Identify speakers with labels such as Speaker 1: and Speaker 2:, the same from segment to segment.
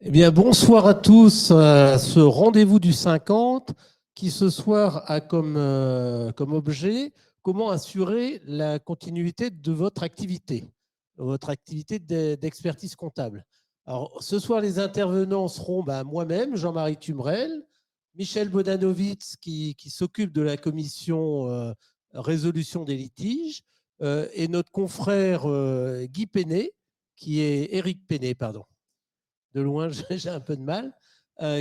Speaker 1: Eh bien, bonsoir à tous à ce rendez-vous du 50 qui ce soir a comme objet comment assurer la continuité de votre activité d'expertise comptable. Alors, ce soir, les intervenants seront moi-même, Jean-Marie Tumrel, Michel Bodanovitz qui s'occupe de la commission résolution des litiges et notre confrère Guy Pénet, qui est Éric Pénet, pardon. De loin, j'ai un peu de mal,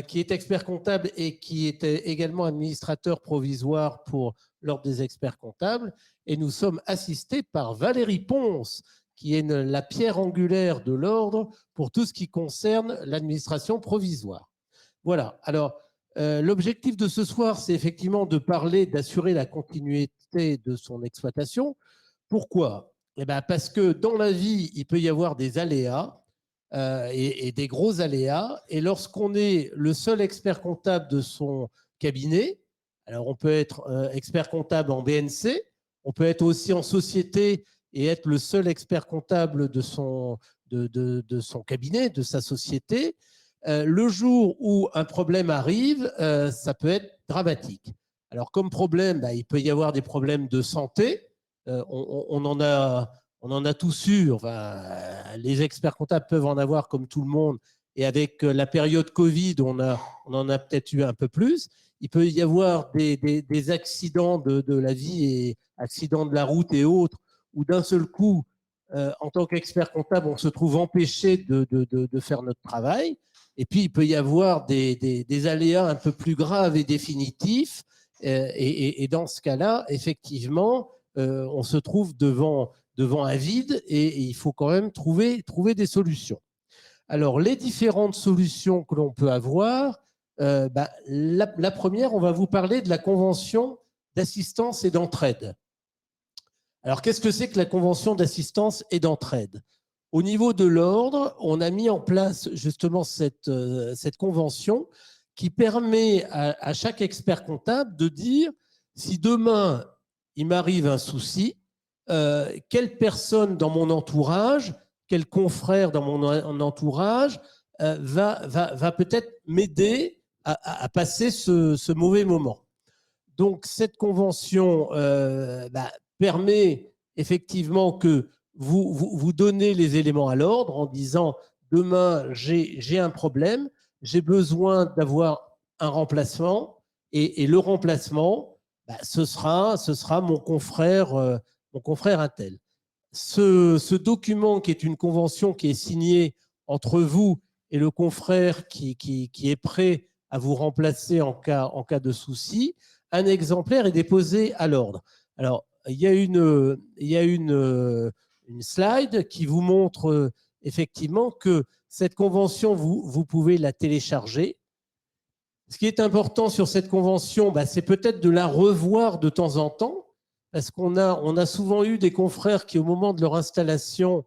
Speaker 1: qui est expert comptable et qui était également administrateur provisoire pour l'Ordre des experts comptables. Et nous sommes assistés par Valérie Ponce, qui est la pierre angulaire de l'Ordre pour tout ce qui concerne l'administration provisoire. Voilà. Alors, l'objectif de ce soir, c'est effectivement de parler, d'assurer la continuité de son exploitation. Pourquoi ? Eh bien, parce que dans la vie, il peut y avoir des aléas et des gros aléas. Et lorsqu'on est le seul expert comptable de son cabinet, alors on peut être expert comptable en BNC, on peut être aussi en société et être le seul expert comptable de son cabinet, de sa société. Le jour où un problème arrive, ça peut être dramatique. Alors comme problème, il peut y avoir des problèmes de santé. On en a tous eu. Enfin, les experts comptables peuvent en avoir comme tout le monde. Et avec la période Covid, on en a peut-être eu un peu plus. Il peut y avoir des accidents de la vie et accidents de la route et autres, où d'un seul coup, en tant qu'expert comptable, on se trouve empêché de faire notre travail. Et puis, il peut y avoir des aléas un peu plus graves et définitifs. Et dans ce cas-là, effectivement, on se trouve devant un vide et il faut quand même trouver des solutions. Alors, les différentes solutions que l'on peut avoir, la première, on va vous parler de la convention d'assistance et d'entraide. Alors, qu'est-ce que c'est que la convention d'assistance et d'entraide ? Au niveau de l'ordre, on a mis en place justement cette convention qui permet à chaque expert comptable de dire si demain il m'arrive un souci, quelle personne dans mon entourage, quel confrère dans mon entourage va peut-être m'aider à passer ce mauvais moment. Donc, cette convention permet effectivement que vous donnez les éléments à l'ordre en disant demain, j'ai un problème, j'ai besoin d'avoir un remplacement et le remplacement, ce sera mon confrère untel. Ce document qui est une convention qui est signée entre vous et le confrère qui est prêt à vous remplacer en cas de souci, un exemplaire est déposé à l'ordre. Alors, il y a une slide qui vous montre effectivement que cette convention, vous pouvez la télécharger. Ce qui est important sur cette convention, c'est peut-être de la revoir de temps en temps, parce qu'on a souvent eu des confrères qui, au moment de leur installation,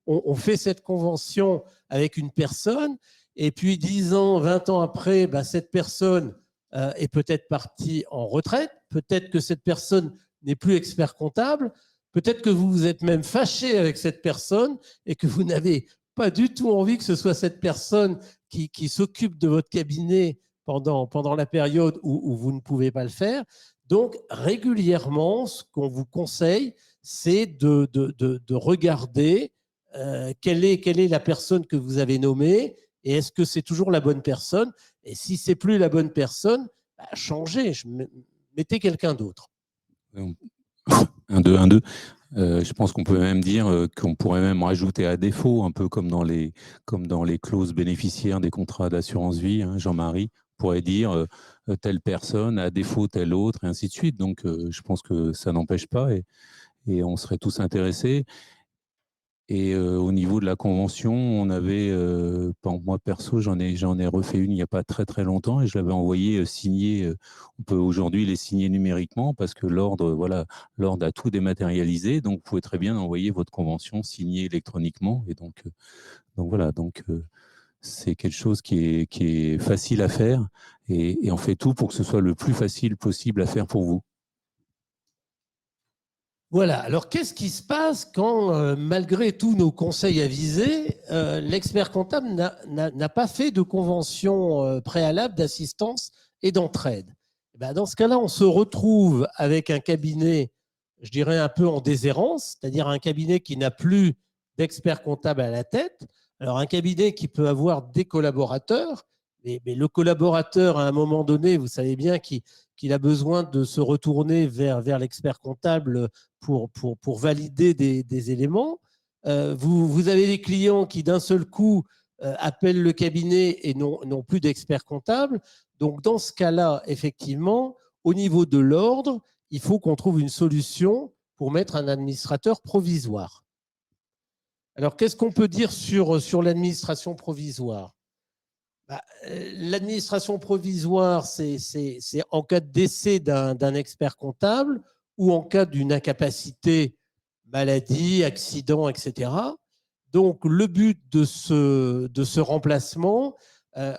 Speaker 1: ont fait cette convention avec une personne, et puis 10 ans, 20 ans après, cette personne est peut-être partie en retraite, peut-être que cette personne n'est plus expert comptable, peut-être que vous vous êtes même fâché avec cette personne et que vous n'avez pas du tout envie que ce soit cette personne qui s'occupe de votre cabinet pendant la période où vous ne pouvez pas le faire. Donc, régulièrement, ce qu'on vous conseille, c'est de regarder quelle est la personne que vous avez nommée et est-ce que c'est toujours la bonne personne. Et si ce n'est plus la bonne personne, changez, mettez quelqu'un d'autre.
Speaker 2: Un, deux, un, deux. Je pense qu'on peut même dire qu'on pourrait même rajouter à défaut, un peu comme dans les clauses bénéficiaires des contrats d'assurance vie, hein, Jean-Marie pourrait dire telle personne, à défaut telle autre, et ainsi de suite. Donc, je pense que ça n'empêche pas et on serait tous intéressés. Et au niveau de la convention, on avait, moi perso, j'en ai refait une il n'y a pas très très longtemps et je l'avais envoyé signer. On peut aujourd'hui les signer numériquement parce que l'ordre a tout dématérialisé, donc vous pouvez très bien envoyer votre convention signée électroniquement. Et donc voilà, c'est quelque chose qui est facile à faire et on fait tout pour que ce soit le plus facile possible à faire pour vous.
Speaker 1: Voilà. Alors, qu'est-ce qui se passe quand, malgré tous nos conseils avisés, l'expert comptable n'a pas fait de convention préalable d'assistance et d'entraide? Eh ben, dans ce cas-là, on se retrouve avec un cabinet, je dirais, un peu en déshérence, c'est-à-dire un cabinet qui n'a plus d'expert comptable à la tête. Alors, un cabinet qui peut avoir des collaborateurs, mais le collaborateur, à un moment donné, vous savez bien qu'il a besoin de se retourner vers l'expert comptable pour valider des éléments. Vous avez des clients qui, d'un seul coup, appellent le cabinet et n'ont plus d'expert comptable. Donc, dans ce cas-là, effectivement, au niveau de l'ordre, il faut qu'on trouve une solution pour mettre un administrateur provisoire. Alors, qu'est-ce qu'on peut dire sur l'administration provisoire? L'administration provisoire, c'est en cas de décès d'un expert comptable ou en cas d'une incapacité, maladie, accident, etc. Donc, le but de ce remplacement,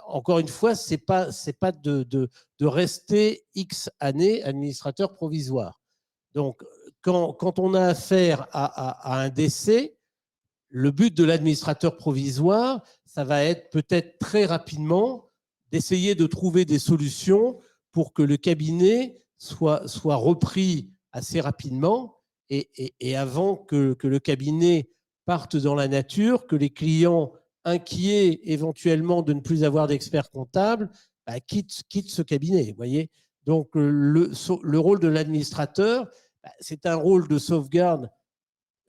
Speaker 1: encore une fois, ce n'est pas de rester X années administrateur provisoire. Donc, quand on a affaire à un décès, le but de l'administrateur provisoire, ça va être peut-être très rapidement d'essayer de trouver des solutions pour que le cabinet soit repris assez rapidement et avant que le cabinet parte dans la nature, que les clients inquiets éventuellement de ne plus avoir d'expert comptable quittent ce cabinet. Voyez. Donc le rôle de l'administrateur, c'est un rôle de sauvegarde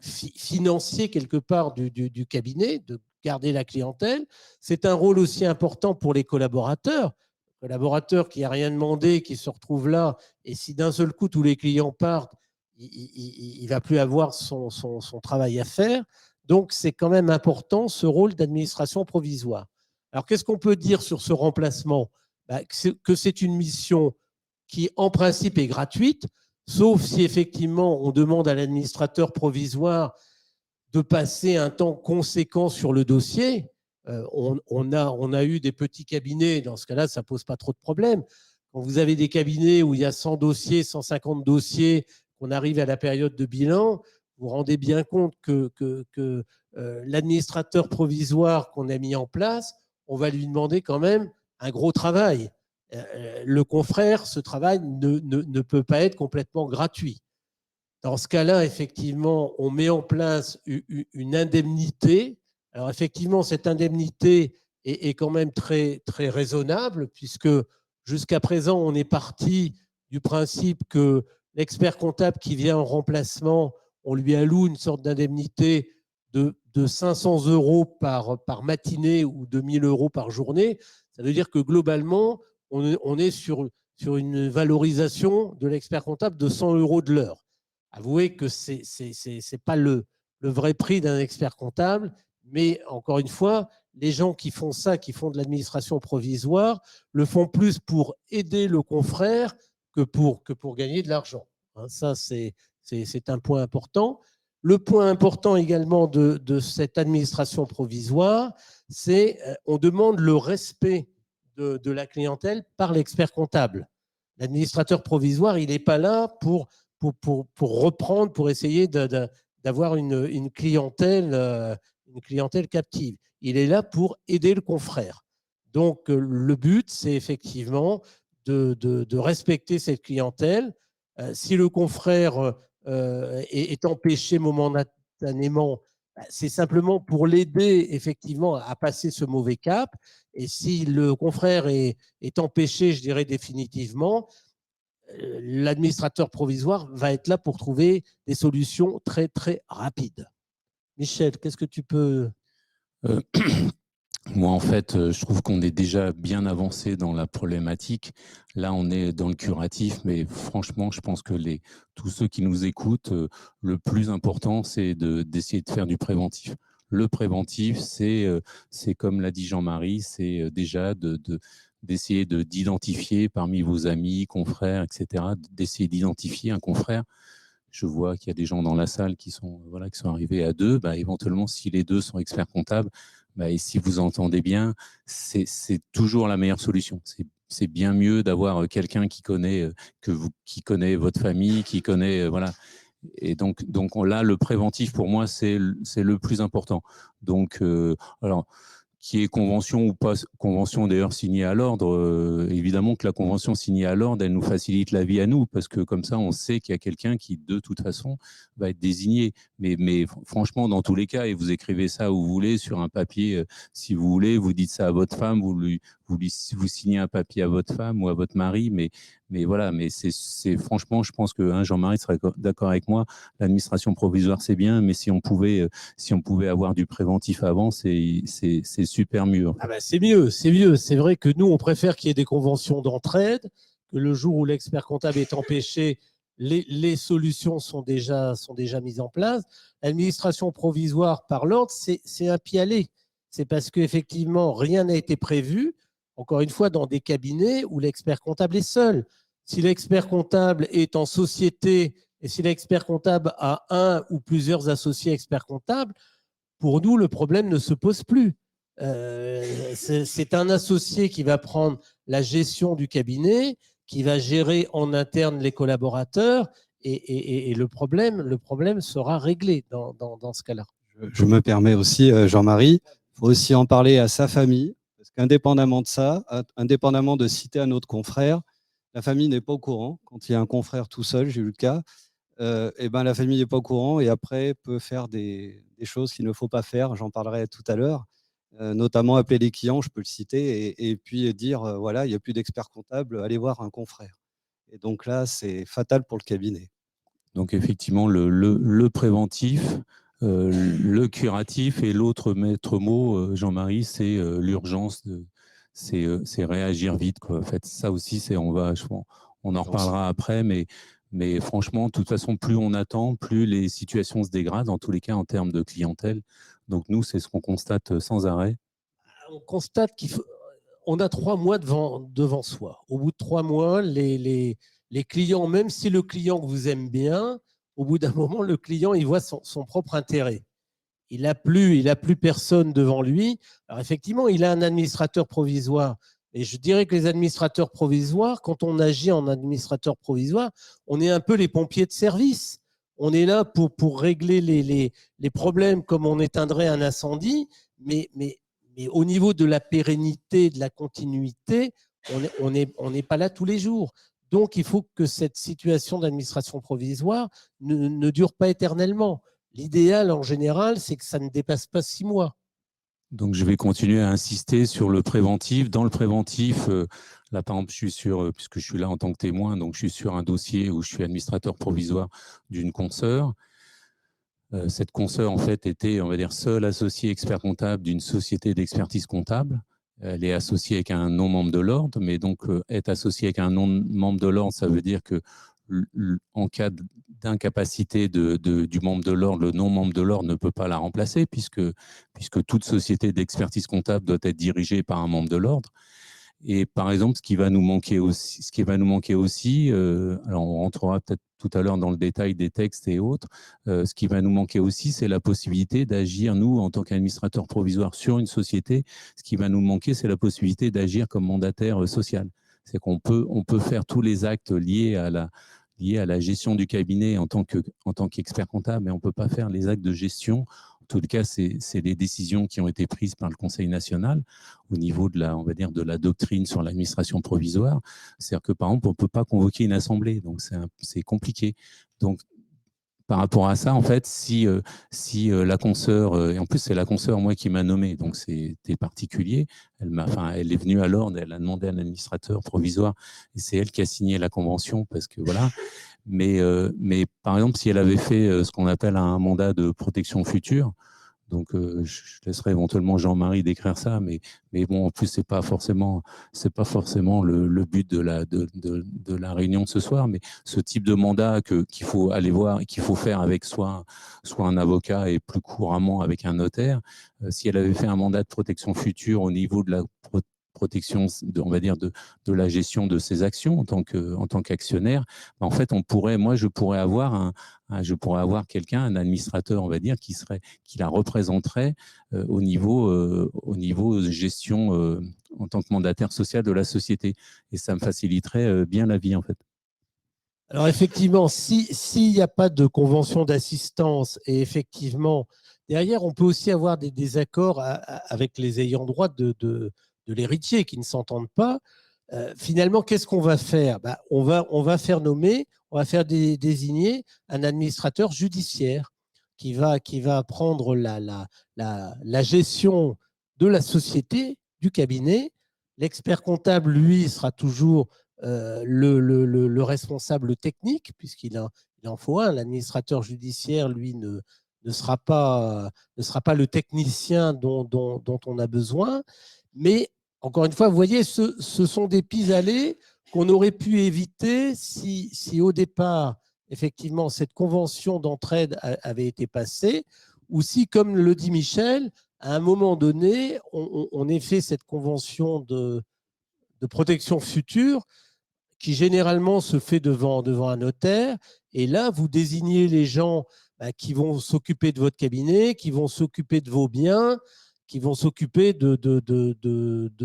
Speaker 1: financier quelque part du cabinet, de garder la clientèle. C'est un rôle aussi important pour les collaborateurs. Le collaborateur qui n'a rien demandé, qui se retrouve là, et si d'un seul coup tous les clients partent, il ne va plus avoir son travail à faire. Donc, c'est quand même important ce rôle d'administration provisoire. Alors, qu'est-ce qu'on peut dire sur ce remplacement? Que c'est une mission qui, en principe, est gratuite, sauf si effectivement on demande à l'administrateur provisoire de passer un temps conséquent sur le dossier. On a eu des petits cabinets, dans ce cas-là, ça ne pose pas trop de problèmes. Quand vous avez des cabinets où il y a 100 dossiers, 150 dossiers, qu'on arrive à la période de bilan, vous vous rendez bien compte que l'administrateur provisoire qu'on a mis en place, on va lui demander quand même un gros travail. Le confrère, ce travail ne peut pas être complètement gratuit. Dans ce cas-là, effectivement, on met en place une indemnité. Alors, effectivement, cette indemnité est quand même très, très raisonnable, puisque jusqu'à présent, on est parti du principe que l'expert comptable qui vient en remplacement, on lui alloue une sorte d'indemnité de 500 € par matinée ou de 1 000 € par journée. Ça veut dire que globalement, on est sur une valorisation de l'expert comptable de 100 € de l'heure. Avouez que ce n'est pas le vrai prix d'un expert comptable, mais encore une fois, les gens qui font ça, qui font de l'administration provisoire, le font plus pour aider le confrère que pour gagner de l'argent. Ça, c'est un point important. Le point important également de cette administration provisoire, c'est qu'on demande le respect de la clientèle par l'expert comptable. L'administrateur provisoire, il n'est pas là pour reprendre, pour essayer d'avoir une clientèle captive. Il est là pour aider le confrère. Donc, le but, c'est effectivement de respecter cette clientèle. Si le confrère est empêché momentanément, c'est simplement pour l'aider effectivement à passer ce mauvais cap. Et si le confrère est empêché, je dirais définitivement, l'administrateur provisoire va être là pour trouver des solutions très, très rapides. Michel, qu'est-ce que tu peux…
Speaker 2: Moi, en fait, je trouve qu'on est déjà bien avancé dans la problématique. Là, on est dans le curatif, mais franchement, je pense que tous ceux qui nous écoutent, le plus important, c'est d'essayer de faire du préventif. Le préventif, c'est comme l'a dit Jean-Marie, c'est déjà d'essayer d'identifier parmi vos amis, confrères, etc., d'essayer d'identifier un confrère. Je vois qu'il y a des gens dans la salle qui sont arrivés à 2. Éventuellement, si les 2 sont experts comptables, et si vous entendez bien, c'est toujours la meilleure solution. C'est bien mieux d'avoir quelqu'un qui connaît votre famille, qui connaît, voilà. Et donc là, le préventif, pour moi, c'est le plus important. Donc, alors, qui est convention ou pas convention d'ailleurs signée à l'ordre, évidemment que la convention signée à l'ordre, elle nous facilite la vie à nous, parce que comme ça, on sait qu'il y a quelqu'un qui, de toute façon, va être désigné. Mais franchement, dans tous les cas, et vous écrivez ça où vous voulez, sur un papier, si vous voulez, vous dites ça à votre femme, vous signez un papier à votre femme ou à votre mari, mais voilà, mais c'est franchement, je pense que Jean-Marie serait d'accord avec moi, l'administration provisoire, c'est bien, mais si on pouvait avoir du préventif avant, c'est super mieux.
Speaker 1: Ah ben c'est mieux, c'est mieux. C'est vrai que nous, on préfère qu'il y ait des conventions d'entraide, que le jour où l'expert comptable est empêché, les solutions sont déjà mises en place. L'administration provisoire par l'ordre, c'est un pis-aller. C'est parce qu'effectivement, rien n'a été prévu, encore une fois, dans des cabinets où l'expert comptable est seul. Si l'expert comptable est en société et si l'expert comptable a un ou plusieurs associés experts comptables, pour nous, le problème ne se pose plus. C'est un associé qui va prendre la gestion du cabinet, qui va gérer en interne les collaborateurs, et le problème sera réglé dans ce cas-là.
Speaker 3: Je me permets aussi, Jean-Marie, il faut aussi en parler à sa famille, parce qu'indépendamment de ça, indépendamment de citer un autre confrère, la famille n'est pas au courant. Quand il y a un confrère tout seul, j'ai eu le cas, et ben la famille n'est pas au courant et après peut faire des choses qu'il ne faut pas faire. J'en parlerai tout à l'heure, notamment appeler les clients, je peux le citer, et puis dire voilà, il n'y a plus d'expert comptable, allez voir un confrère. Et donc là, c'est fatal pour le cabinet.
Speaker 2: Donc effectivement, le préventif, le curatif et l'autre maître mot, Jean-Marie, c'est l'urgence, c'est réagir vite, quoi. En fait, ça aussi, on en reparlera après, mais franchement, de toute façon, plus on attend, plus les situations se dégradent, en tous les cas en termes de clientèle. Donc nous, c'est ce qu'on constate sans arrêt.
Speaker 1: On constate qu'on a 3 mois devant soi. Au bout de 3 mois, les clients, même si le client vous aime bien, au bout d'un moment, le client, il voit son propre intérêt. Il n'a plus personne devant lui. Alors effectivement, il a un administrateur provisoire. Et je dirais que les administrateurs provisoires, quand on agit en administrateur provisoire, on est un peu les pompiers de service. On est là pour régler les problèmes comme on éteindrait un incendie, mais au niveau de la pérennité, de la continuité, on n'est pas là tous les jours. Donc, il faut que cette situation d'administration provisoire ne dure pas éternellement. L'idéal, en général, c'est que ça ne dépasse pas 6 mois.
Speaker 2: Donc, je vais continuer à insister sur le préventif. Dans le préventif, là, par exemple, puisque je suis là en tant que témoin, donc je suis sur un dossier où je suis administrateur provisoire d'une consoeur. Cette consoeur, en fait, était, on va dire, seule associée expert comptable d'une société d'expertise comptable. Elle est associée avec un non-membre de l'ordre, mais donc être associée avec un non-membre de l'ordre, ça veut dire que en cas d'incapacité du membre de l'ordre, le non-membre de l'ordre ne peut pas la remplacer, puisque toute société d'expertise comptable doit être dirigée par un membre de l'ordre. Et par exemple, ce qui va nous manquer aussi, alors on rentrera peut-être tout à l'heure dans le détail des textes et autres, ce qui va nous manquer aussi, c'est la possibilité d'agir, nous, en tant qu'administrateur provisoire sur une société, ce qui va nous manquer, c'est la possibilité d'agir comme mandataire social. C'est qu'on peut faire tous les actes liés à la gestion du cabinet en tant qu'expert comptable, mais on ne peut pas faire les actes de gestion. En tout cas, c'est les décisions qui ont été prises par le Conseil national au niveau on va dire, de la doctrine sur l'administration provisoire. C'est-à-dire que, par exemple, on ne peut pas convoquer une assemblée, donc c'est compliqué. Donc, par rapport à ça, en fait, si la consoeur, et en plus c'est la consoeur, moi, qui m'a nommé, donc c'était particulier, elle est venue à l'ordre, elle a demandé à un administrateur provisoire, et c'est elle qui a signé la convention, parce que voilà. Mais par exemple, si elle avait fait ce qu'on appelle un mandat de protection future, donc je laisserai éventuellement Jean-Marie décrire ça, mais bon, en plus, c'est pas forcément le but de la réunion de ce soir, mais ce type de mandat qu'il faut aller voir et qu'il faut faire avec soit un avocat et plus couramment avec un notaire, si elle avait fait un mandat de protection future au niveau de la protection, on va dire, de la gestion de ses actions en tant qu'actionnaire, en fait, je pourrais avoir quelqu'un, un administrateur, on va dire, qui la représenterait au niveau gestion en tant que mandataire social de la société. Et ça me faciliterait bien la vie, en fait.
Speaker 1: Alors effectivement, s'il n'y a pas de convention d'assistance et effectivement, derrière, on peut aussi avoir des désaccords avec les ayants droit de l'héritier qui ne s'entendent pas. Finalement, qu'est-ce qu'on va faire? On va faire nommer, on va faire désigner un administrateur judiciaire qui va prendre la gestion de la société, du cabinet. L'expert comptable, lui, sera toujours le responsable technique, puisqu'il en faut un. L'administrateur judiciaire, lui, ne sera pas le technicien dont on a besoin. Mais encore une fois, vous voyez, ce sont des pis-aller qu'on aurait pu éviter si au départ, effectivement, cette convention d'entraide avait été passée, ou si, comme le dit Michel, à un moment donné, on ait fait cette convention de protection future qui généralement se fait devant un notaire. Et là, vous désignez les gens qui vont s'occuper de votre cabinet, qui vont s'occuper de vos biens, qui vont s'occuper de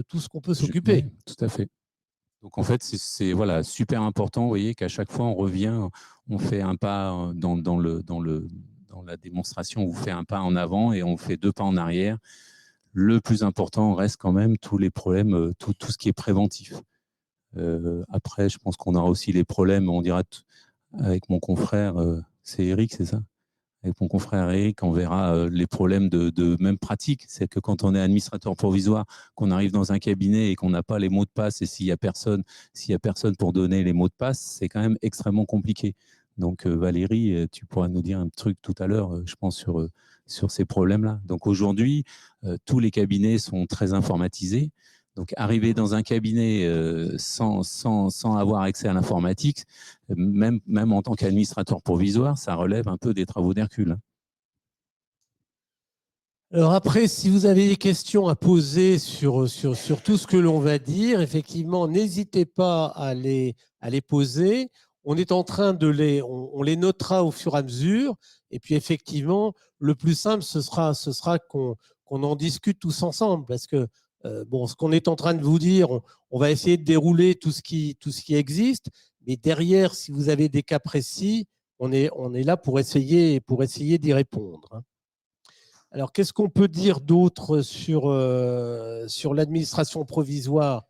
Speaker 1: tout ce qu'on peut s'occuper.
Speaker 2: Oui, tout à fait. Donc en fait, c'est voilà, super important, vous voyez, qu'à chaque fois on revient, on fait un pas dans la démonstration, on fait un pas en avant et on fait 2 pas en arrière. Le plus important reste quand même tous les problèmes, tout ce qui est préventif. Après, je pense qu'on aura aussi les problèmes, on dira avec mon confrère, c'est Eric, c'est ça? Avec mon confrère Eric, on verra les problèmes de même pratique. C'est que quand on est administrateur provisoire, qu'on arrive dans un cabinet et qu'on n'a pas les mots de passe, et s'il y a personne pour donner les mots de passe, c'est quand même extrêmement compliqué. Donc Valérie, tu pourras nous dire un truc tout à l'heure, je pense, sur ces problèmes-là. Donc aujourd'hui, tous les cabinets sont très informatisés. Donc, arriver dans un cabinet sans avoir accès à l'informatique, même en tant qu'administrateur provisoire, ça relève un peu des travaux d'Hercule.
Speaker 1: Alors après, si vous avez des questions à poser sur tout ce que l'on va dire, effectivement, n'hésitez pas à les poser. On est en train on les notera au fur et à mesure. Et puis effectivement, le plus simple, ce sera qu'on en discute tous ensemble. Parce que ce qu'on est en train de vous dire, on va essayer de dérouler tout ce qui existe. Mais derrière, si vous avez des cas précis, on est là pour essayer d'y répondre. Alors, qu'est-ce qu'on peut dire d'autre sur l'administration provisoire?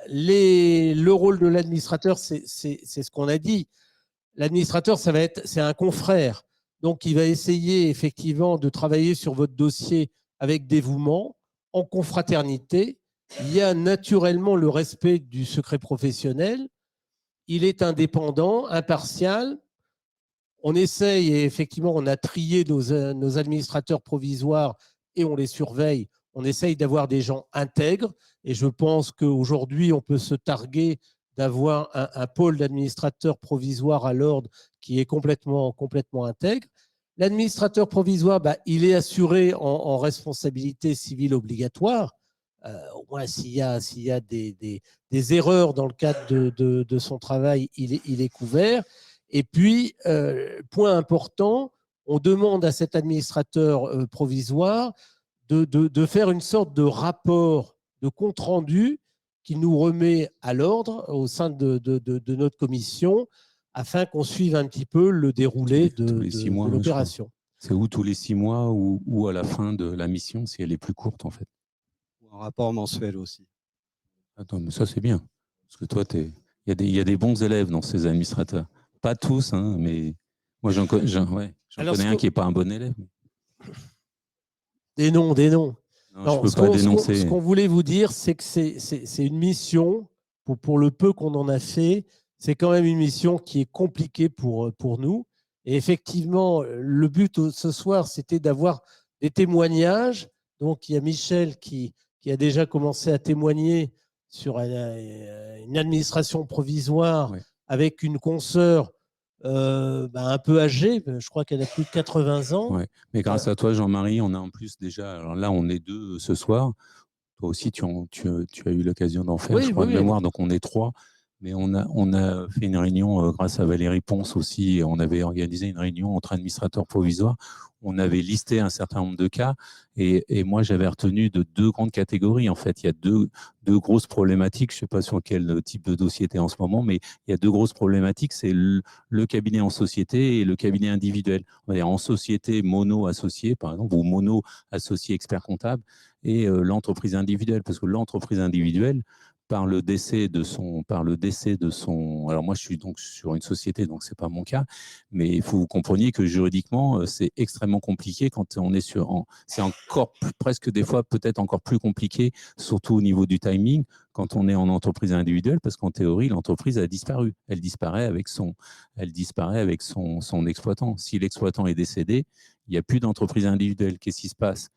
Speaker 1: Le rôle de l'administrateur, c'est ce qu'on a dit. L'administrateur, c'est un confrère. Donc, il va essayer effectivement de travailler sur votre dossier avec dévouement, en confraternité. Il y a naturellement le respect du secret professionnel. Il est indépendant, impartial. On essaye, et effectivement, on a trié nos administrateurs provisoires et on les surveille. On essaye d'avoir des gens intègres. Et je pense qu'aujourd'hui, on peut se targuer d'avoir un pôle d'administrateurs provisoires à l'ordre qui est complètement intègre. L'administrateur provisoire, il est assuré en responsabilité civile obligatoire. Au moins, s'il y a des erreurs dans le cadre de son travail, il est couvert. Et puis, point important, on demande à cet administrateur provisoire de faire une sorte de rapport, de compte-rendu qui nous remet à l'ordre au sein de notre commission afin qu'on suive un petit peu le déroulé de l'opération.
Speaker 2: C'est où tous les 6 mois ou à la fin de la mission, si elle est plus courte, en fait.
Speaker 3: Un rapport mensuel aussi.
Speaker 2: Attends, mais ça, c'est bien. Parce que toi, il y a des bons élèves dans ces administrateurs. Pas tous, hein, mais moi, j'en connais un qui n'est pas un bon élève.
Speaker 1: Des noms.
Speaker 2: Non, je ne peux pas dénoncer.
Speaker 1: Ce qu'on voulait vous dire, c'est que c'est une mission, pour le peu qu'on en a fait, c'est quand même une mission qui est compliquée pour nous. Et effectivement, le but ce soir, c'était d'avoir des témoignages. Donc, il y a Michel qui a déjà commencé à témoigner sur une administration provisoire avec une consoeur un peu âgée. Je crois qu'elle a plus de 80 ans.
Speaker 2: Ouais. Mais grâce à toi, Jean-Marie, on a en plus déjà… Alors là, on est 2 ce soir. Toi aussi, tu as eu l'occasion d'en faire, je crois, de mémoire. Donc, on est 3. Mais on a fait une réunion grâce à Valérie Ponce aussi. On avait organisé une réunion entre administrateurs provisoires. On avait listé un certain nombre de cas et moi, j'avais retenu de deux grandes catégories. En fait, il y a deux grosses problématiques. Je ne sais pas sur quel type de dossier tu es en ce moment, mais il y a deux grosses problématiques. C'est le cabinet en société et le cabinet individuel. On va dire en société mono-associé, par exemple, ou mono-associé expert comptable et l'entreprise individuelle. Parce que l'entreprise individuelle, par le décès de son, alors moi je suis donc sur une société, donc c'est pas mon cas, mais il faut que vous compreniez que juridiquement c'est extrêmement compliqué quand on est c'est encore presque des fois peut-être encore plus compliqué, surtout au niveau du timing, quand on est en entreprise individuelle, parce qu'en théorie l'entreprise a disparu, elle disparaît avec son exploitant. Si l'exploitant est décédé, il n'y a plus d'entreprise individuelle. Qu'est-ce qui se passe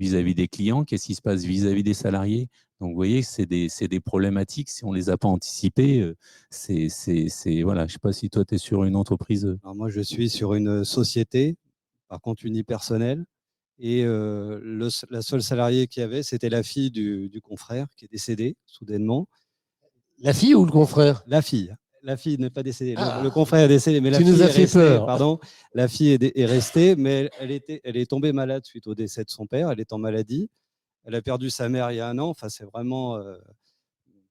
Speaker 2: vis-à-vis des clients? Qu'est-ce qui se passe vis-à-vis des salariés? Donc, vous voyez, c'est des problématiques. Si on ne les a pas anticipées, voilà. Je ne sais pas si toi, tu es sur une entreprise.
Speaker 3: Alors moi, je suis sur une société, par contre unipersonnelle. Et la seule salariée qu'il y avait, c'était la fille du confrère qui est décédée soudainement.
Speaker 1: La fille ou le confrère?
Speaker 3: La fille. La fille n'est pas décédée.
Speaker 1: Ah,
Speaker 3: le confrère est décédé, mais la
Speaker 1: tu
Speaker 3: fille
Speaker 1: nous as
Speaker 3: est
Speaker 1: fait
Speaker 3: restée.
Speaker 1: peur.
Speaker 3: Pardon, la fille est restée, mais elle est tombée malade suite au décès de son père. Elle est en maladie. Elle a perdu sa mère il y a 1 an. Enfin, c'est vraiment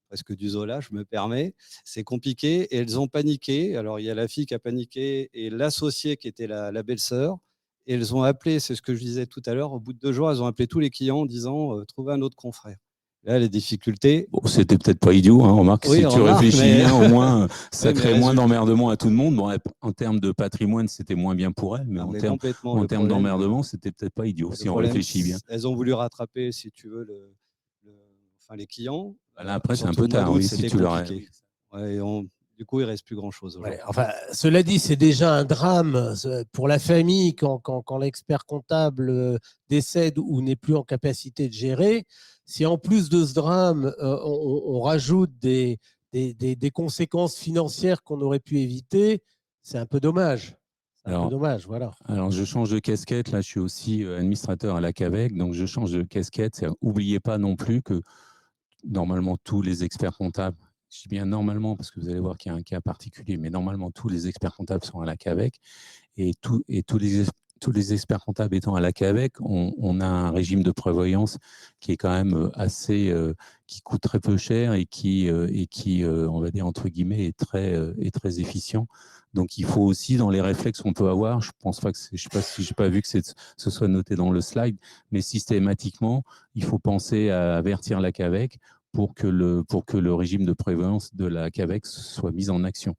Speaker 3: presque du Zola, je me permets. C'est compliqué et elles ont paniqué. Alors, il y a la fille qui a paniqué et l'associée qui était la belle-sœur. Et elles ont appelé, c'est ce que je disais tout à l'heure, au bout de 2 jours, elles ont appelé tous les clients en disant trouvez un autre confrère. Là, les difficultés.
Speaker 2: Bon, c'était peut-être pas idiot, hein. Remarque,
Speaker 3: Oui,
Speaker 2: si tu réfléchis
Speaker 3: mais...
Speaker 2: bien, au moins, ça
Speaker 3: oui,
Speaker 2: crée moins d'emmerdement à tout le monde. Bon, en termes de patrimoine, c'était moins bien pour elles, mais en termes d'emmerdement, c'était peut-être pas idiot, si on réfléchit bien.
Speaker 3: Elles ont voulu rattraper, si tu veux, les clients.
Speaker 2: Là, après, c'est un peu tard, oui, si tu leur as...
Speaker 3: Ouais, du coup, il ne reste plus grand-chose.
Speaker 1: Ouais, enfin, cela dit, c'est déjà un drame pour la famille quand l'expert comptable décède ou n'est plus en capacité de gérer. Si en plus de ce drame, on rajoute des conséquences financières qu'on aurait pu éviter, c'est un peu dommage. Voilà.
Speaker 2: Alors, je change de casquette. Là, je suis aussi administrateur à la CAVEC, donc je change de casquette. N'oubliez pas non plus que normalement, tous les experts comptables, je dis bien normalement parce que vous allez voir qu'il y a un cas particulier, mais normalement, tous les experts comptables sont à la CAVEC et tous les experts comptables étant à la CAVEC, on a un régime de prévoyance qui est quand même qui coûte très peu cher et qui on va dire, entre guillemets, est très efficient. Donc, il faut aussi, dans les réflexes qu'on peut avoir, je pense pas que je sais pas si j'ai pas vu que ce soit noté dans le slide, mais systématiquement, il faut penser à avertir la CAVEC pour que le régime de prévoyance de la CAVEC soit mis en action.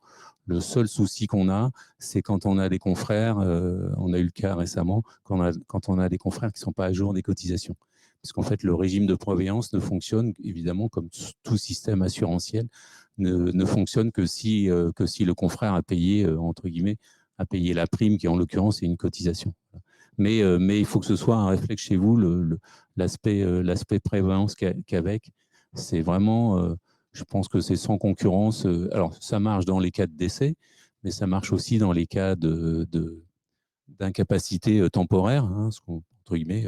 Speaker 2: Le seul souci qu'on a, c'est quand on a des confrères, on a eu le cas récemment, quand on a des confrères qui ne sont pas à jour des cotisations. Parce qu'en fait, le régime de prévoyance ne fonctionne, évidemment, comme tout système assurantiel, ne fonctionne que si le confrère a payé, entre guillemets, a payé la prime, qui en l'occurrence est une cotisation. Mais il faut que ce soit un réflexe chez vous, l'aspect prévoyance qu'avec. C'est vraiment, je pense que c'est sans concurrence. Alors, ça marche dans les cas de décès, mais ça marche aussi dans les cas d'incapacité temporaire, hein, entre guillemets,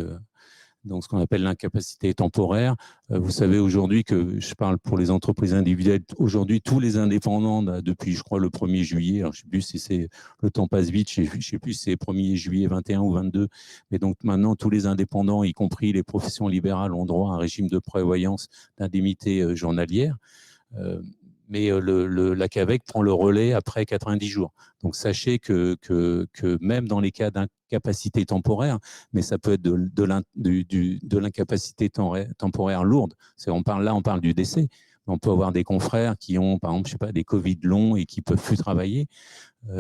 Speaker 2: donc ce qu'on appelle l'incapacité temporaire. Vous savez aujourd'hui que, je parle pour les entreprises individuelles, aujourd'hui tous les indépendants, depuis je crois le 1er juillet, alors je ne sais plus si le temps passe vite, je ne sais plus si c'est 1er juillet 21 ou 22, mais donc maintenant tous les indépendants, y compris les professions libérales, ont droit à un régime de prévoyance d'indemnité journalière. Mais la CAVEC prend le relais après 90 jours. Donc, sachez que même dans les cas d'incapacité temporaire, mais ça peut être de l'incapacité temporaire lourde. On parle du décès. On peut avoir des confrères qui ont, par exemple, je sais pas, des Covid longs et qui ne peuvent plus travailler.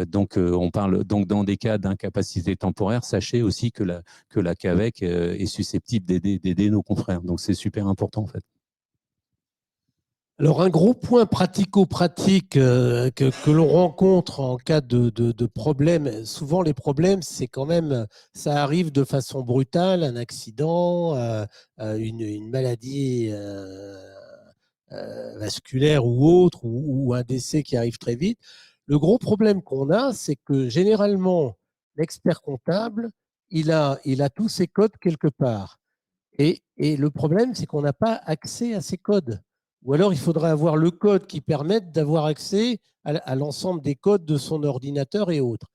Speaker 2: Donc, on parle donc dans des cas d'incapacité temporaire, sachez aussi que la CAVEC est susceptible d'aider nos confrères. Donc, c'est super important, en fait.
Speaker 1: Alors, un gros point pratico-pratique que l'on rencontre en cas de problème, souvent les problèmes, c'est quand même, ça arrive de façon brutale, un accident, une maladie vasculaire ou autre, ou un décès qui arrive très vite. Le gros problème qu'on a, c'est que généralement, l'expert comptable, il a tous ses codes quelque part. Et le problème, c'est qu'on n'a pas accès à ces codes. ou alors il faudrait avoir le code qui permette d'avoir accès à l'ensemble des codes de son ordinateur et autres.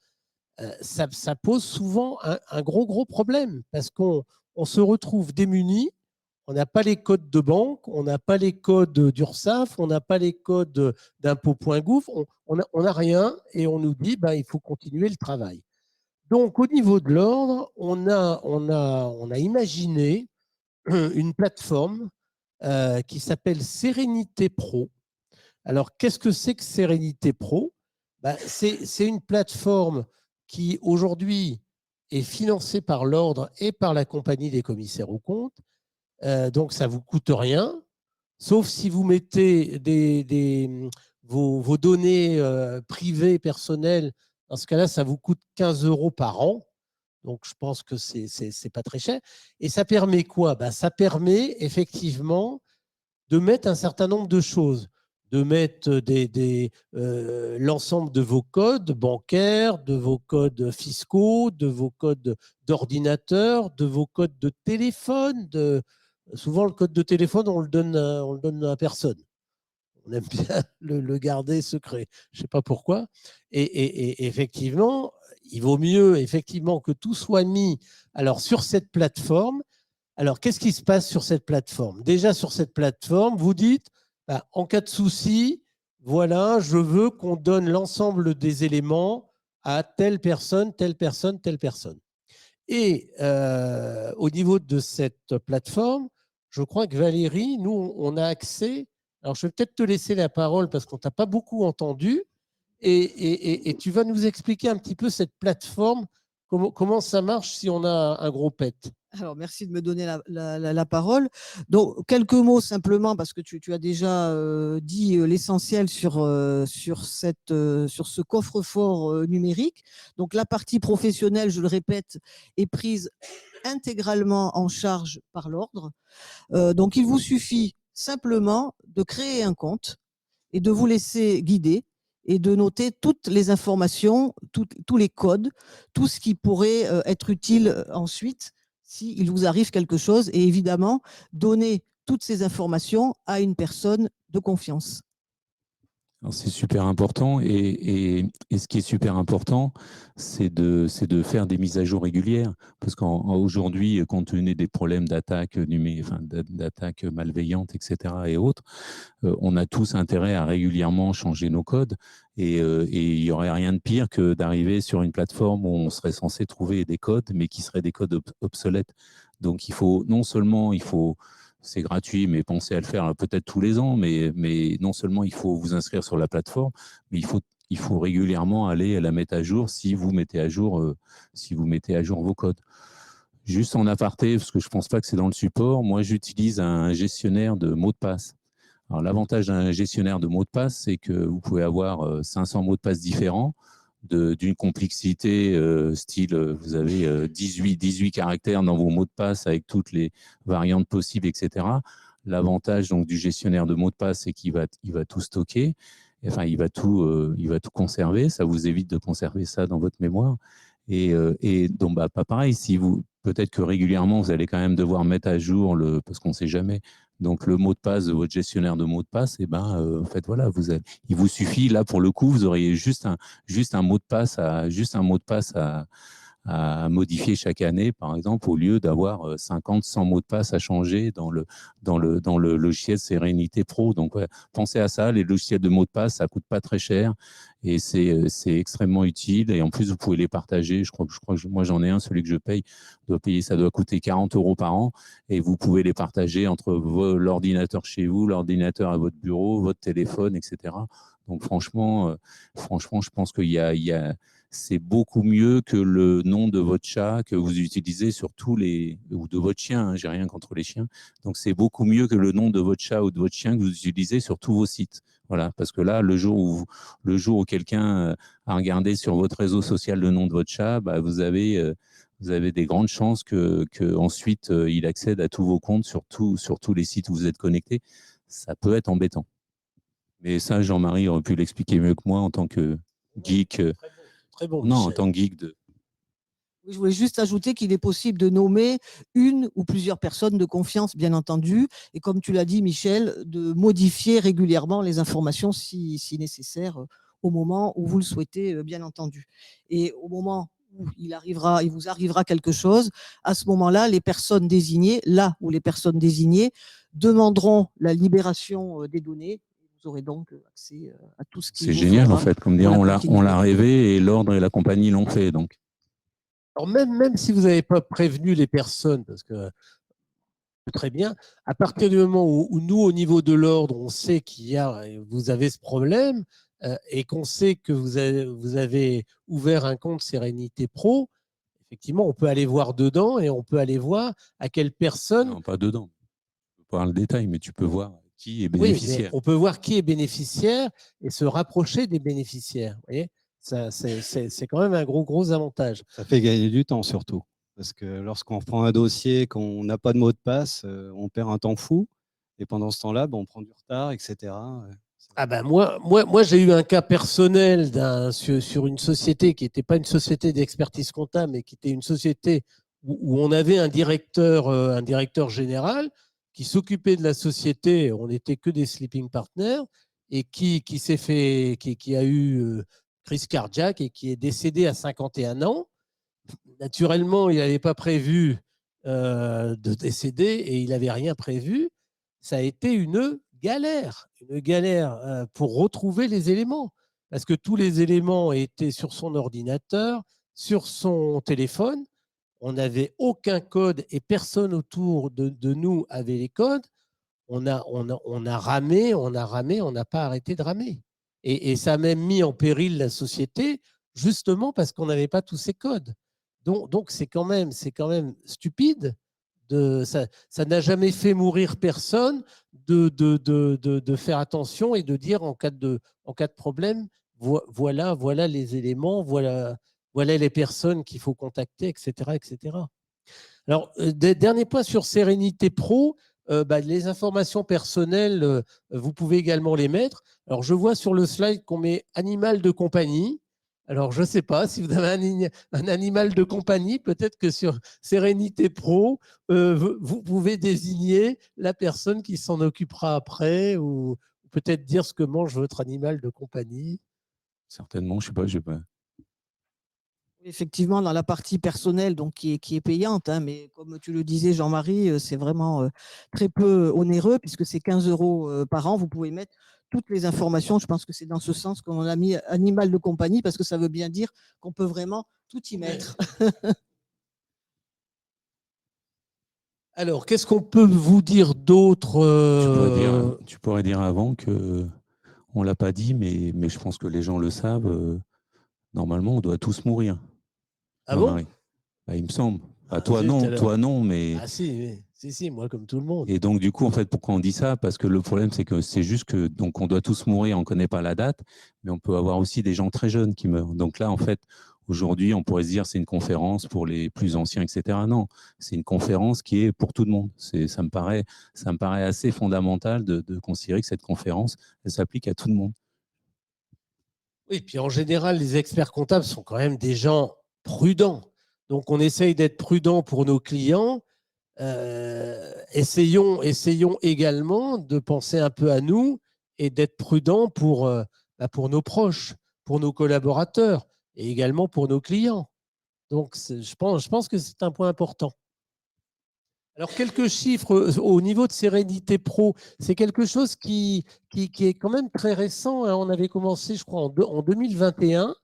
Speaker 1: Ça pose souvent un gros problème parce qu'on se retrouve démunis. On n'a pas les codes de banque, on n'a pas les codes d'URSSAF, on n'a pas les codes d'impôt.gouv, on n'a rien et on nous dit il faut continuer le travail. Donc, au niveau de l'ordre, on a imaginé une plateforme qui s'appelle Sérénité Pro. Alors, qu'est-ce que c'est que Sérénité Pro? C'est une plateforme qui, aujourd'hui, est financée par l'ordre et par la compagnie des commissaires aux comptes. Donc, ça ne vous coûte rien, sauf si vous mettez vos données privées, personnelles. Dans ce cas-là, ça vous coûte 15 € par an. Donc, je pense que ce n'est pas très cher. Et ça permet quoi? Ça permet effectivement de mettre un certain nombre de choses, de mettre l'ensemble de vos codes bancaires, de vos codes fiscaux, de vos codes d'ordinateur, de vos codes de téléphone. Souvent, le code de téléphone, on le donne à personne. On aime bien le garder secret. Je ne sais pas pourquoi. Et effectivement, il vaut mieux effectivement que tout soit mis alors sur cette plateforme. Alors, qu'est-ce qui se passe sur cette plateforme? Déjà, sur cette plateforme, vous dites, en cas de souci, voilà, je veux qu'on donne l'ensemble des éléments à telle personne, telle personne, telle personne. Et au niveau de cette plateforme, je crois que Valérie, nous, on a accès. Alors, je vais peut-être te laisser la parole parce qu'on ne t'a pas beaucoup entendu. Et tu vas nous expliquer un petit peu cette plateforme, comment ça marche si on a un gros pet.
Speaker 4: Alors, merci de me donner la parole. Donc, quelques mots simplement, parce que tu as déjà dit l'essentiel sur ce coffre-fort numérique. Donc, la partie professionnelle, je le répète, est prise intégralement en charge par l'ordre. Donc, il vous suffit simplement de créer un compte et de vous laisser guider et de noter toutes les informations, tous les codes, tout ce qui pourrait être utile ensuite s'il vous arrive quelque chose, et évidemment, donner toutes ces informations à une personne de confiance.
Speaker 2: C'est super important et ce qui est super important, c'est de faire des mises à jour régulières parce qu'aujourd'hui, compte tenu des problèmes d'attaque d'attaques malveillantes, etc. et autres, on a tous intérêt à régulièrement changer nos codes et il n'y aurait rien de pire que d'arriver sur une plateforme où on serait censé trouver des codes, mais qui seraient des codes obsolètes. Donc, c'est gratuit, mais pensez à le faire peut-être tous les ans. Mais non seulement il faut vous inscrire sur la plateforme, mais il faut régulièrement aller la mettre à jour si vous mettez à jour vos codes. Juste en aparté, parce que je ne pense pas que c'est dans le support, moi j'utilise un gestionnaire de mots de passe. Alors l'avantage d'un gestionnaire de mots de passe, c'est que vous pouvez avoir 500 mots de passe différents, d'une complexité style, vous avez 18 caractères dans vos mots de passe avec toutes les variantes possibles, etc. L'avantage donc du gestionnaire de mots de passe, c'est qu'il va tout stocker, enfin il va tout conserver, ça vous évite de conserver ça dans votre mémoire. Et donc pas pareil, peut-être que régulièrement vous allez quand même devoir mettre à jour parce qu'on ne sait jamais. Donc le mot de passe de votre gestionnaire de mots de passe, en fait voilà, il vous suffit là pour le coup, vous auriez juste un mot de passe à modifier chaque année, par exemple, au lieu d'avoir 50, 100 mots de passe à changer dans le logiciel Sérénité Pro. Donc, ouais, pensez à ça, les logiciels de mots de passe, ça ne coûte pas très cher et c'est extrêmement utile. Et en plus, vous pouvez les partager. Je crois que moi, j'en ai un, celui que je paye, ça doit coûter 40 € par an et vous pouvez les partager entre l'ordinateur chez vous, l'ordinateur à votre bureau, votre téléphone, etc. Donc, franchement, je pense c'est beaucoup mieux que le nom de votre chat que vous utilisez sur ou de votre chien, hein, j'ai rien contre les chiens. Donc, c'est beaucoup mieux que le nom de votre chat ou de votre chien que vous utilisez sur tous vos sites. Voilà, parce que là, le jour où quelqu'un a regardé sur votre réseau social le nom de votre chat, vous avez des grandes chances que ensuite il accède à tous vos comptes sur tous les sites où vous êtes connecté. Ça peut être embêtant. Mais ça, Jean-Marie aurait pu l'expliquer mieux que moi en tant que geek.
Speaker 1: Très bon,
Speaker 2: non,
Speaker 1: Michel.
Speaker 2: en tant que geek de…
Speaker 4: Je voulais juste ajouter qu'il est possible de nommer une ou plusieurs personnes de confiance, bien entendu, et comme tu l'as dit, Michel, de modifier régulièrement les informations si nécessaire au moment où vous le souhaitez, bien entendu. Et au moment où il vous arrivera quelque chose, à ce moment-là, les personnes désignées, là où les personnes désignées demanderont la libération des données. Vous aurez donc accès à tout ce qu'il
Speaker 2: C'est
Speaker 4: vous
Speaker 2: génial, en
Speaker 4: faudra
Speaker 2: fait. Comme
Speaker 4: pour
Speaker 2: dire,
Speaker 4: la
Speaker 2: on
Speaker 4: continuité.
Speaker 2: l'a rêvé et l'ordre et la compagnie l'ont fait. Donc,
Speaker 1: Alors même si vous n'avez pas prévenu les personnes, parce que très bien, à partir du moment où nous, au niveau de l'ordre, on sait vous avez ce problème et qu'on sait que vous avez ouvert un compte Sérénité Pro, effectivement, on peut aller voir dedans et on peut aller voir à quelle personne.
Speaker 2: non, pas dedans. Je peux pas voir le détail, mais tu peux voir qui est
Speaker 1: Oui, mais
Speaker 2: bénéficiaire.
Speaker 1: on peut voir qui est bénéficiaire et se rapprocher des bénéficiaires. Vous voyez, c'est quand même un gros avantage.
Speaker 3: Ça fait gagner du temps surtout. Parce que lorsqu'on prend un dossier, qu'on n'a pas de mot de passe, on perd un temps fou. Et pendant ce temps-là, on prend du retard, etc.
Speaker 1: Ah ben moi j'ai eu un cas personnel sur une société qui n'était pas une société d'expertise comptable, mais qui était une société où on avait un directeur général qui s'occupait de la société. On n'était que des sleeping partners et qui a eu crise cardiaque et qui est décédé à 51 ans. Naturellement, il n'avait pas prévu de décéder et il n'avait rien prévu. Ça a été une galère pour retrouver les éléments. Parce que tous les éléments étaient sur son ordinateur, sur son téléphone. On n'avait aucun code et personne autour de nous avait les codes. On a ramé, on n'a pas arrêté de ramer. Et ça a même mis en péril la société, justement parce qu'on n'avait pas tous ces codes. Donc c'est quand même stupide. Ça n'a jamais fait mourir personne de faire attention et de dire en cas de problème, voilà les éléments, voilà les personnes qu'il faut contacter, etc., etc. Alors, dernier point sur Sérénité Pro, les informations personnelles, vous pouvez également les mettre. Alors, je vois sur le slide qu'on met animal de compagnie. Alors, je ne sais pas si vous avez un animal de compagnie, peut-être que sur Sérénité Pro, vous pouvez désigner la personne qui s'en occupera après ou peut-être dire ce que mange votre animal de compagnie.
Speaker 2: Certainement, je ne sais pas.
Speaker 4: Effectivement, dans la partie personnelle, donc qui est payante, hein, mais comme tu le disais, Jean-Marie, c'est vraiment très peu onéreux puisque c'est 15 € par an. Vous pouvez mettre toutes les informations. Je pense que c'est dans ce sens qu'on a mis animal de compagnie parce que ça veut bien dire qu'on peut vraiment tout y mettre.
Speaker 1: Alors, qu'est-ce qu'on peut vous dire d'autre
Speaker 2: Tu pourrais dire avant que on ne l'a pas dit, mais je pense que les gens le savent. Normalement, on doit tous mourir.
Speaker 1: Ah bon?
Speaker 2: Il me semble.
Speaker 1: Toi
Speaker 2: non, mais.
Speaker 1: Ah si, moi comme tout le monde.
Speaker 2: Et donc, du coup, en fait, pourquoi on dit ça? Parce que le problème, c'est que c'est juste que donc on doit tous mourir, on ne connaît pas la date, mais on peut avoir aussi des gens très jeunes qui meurent. Donc là, en fait, aujourd'hui, on pourrait se dire c'est une conférence pour les plus anciens, etc. Non, c'est une conférence qui est pour tout le monde. Ça me paraît assez fondamental de considérer que cette conférence, elle s'applique à tout le monde.
Speaker 1: Oui, puis en général, les experts comptables sont quand même des gens prudents. Donc, on essaye d'être prudent pour nos clients. Essayons également de penser un peu à nous et d'être prudents pour nos proches, pour nos collaborateurs et également pour nos clients. Donc, je pense que c'est un point important. Alors, quelques chiffres au niveau de Sérénité Pro. C'est quelque chose qui est quand même très récent. On avait commencé, je crois, en 2021.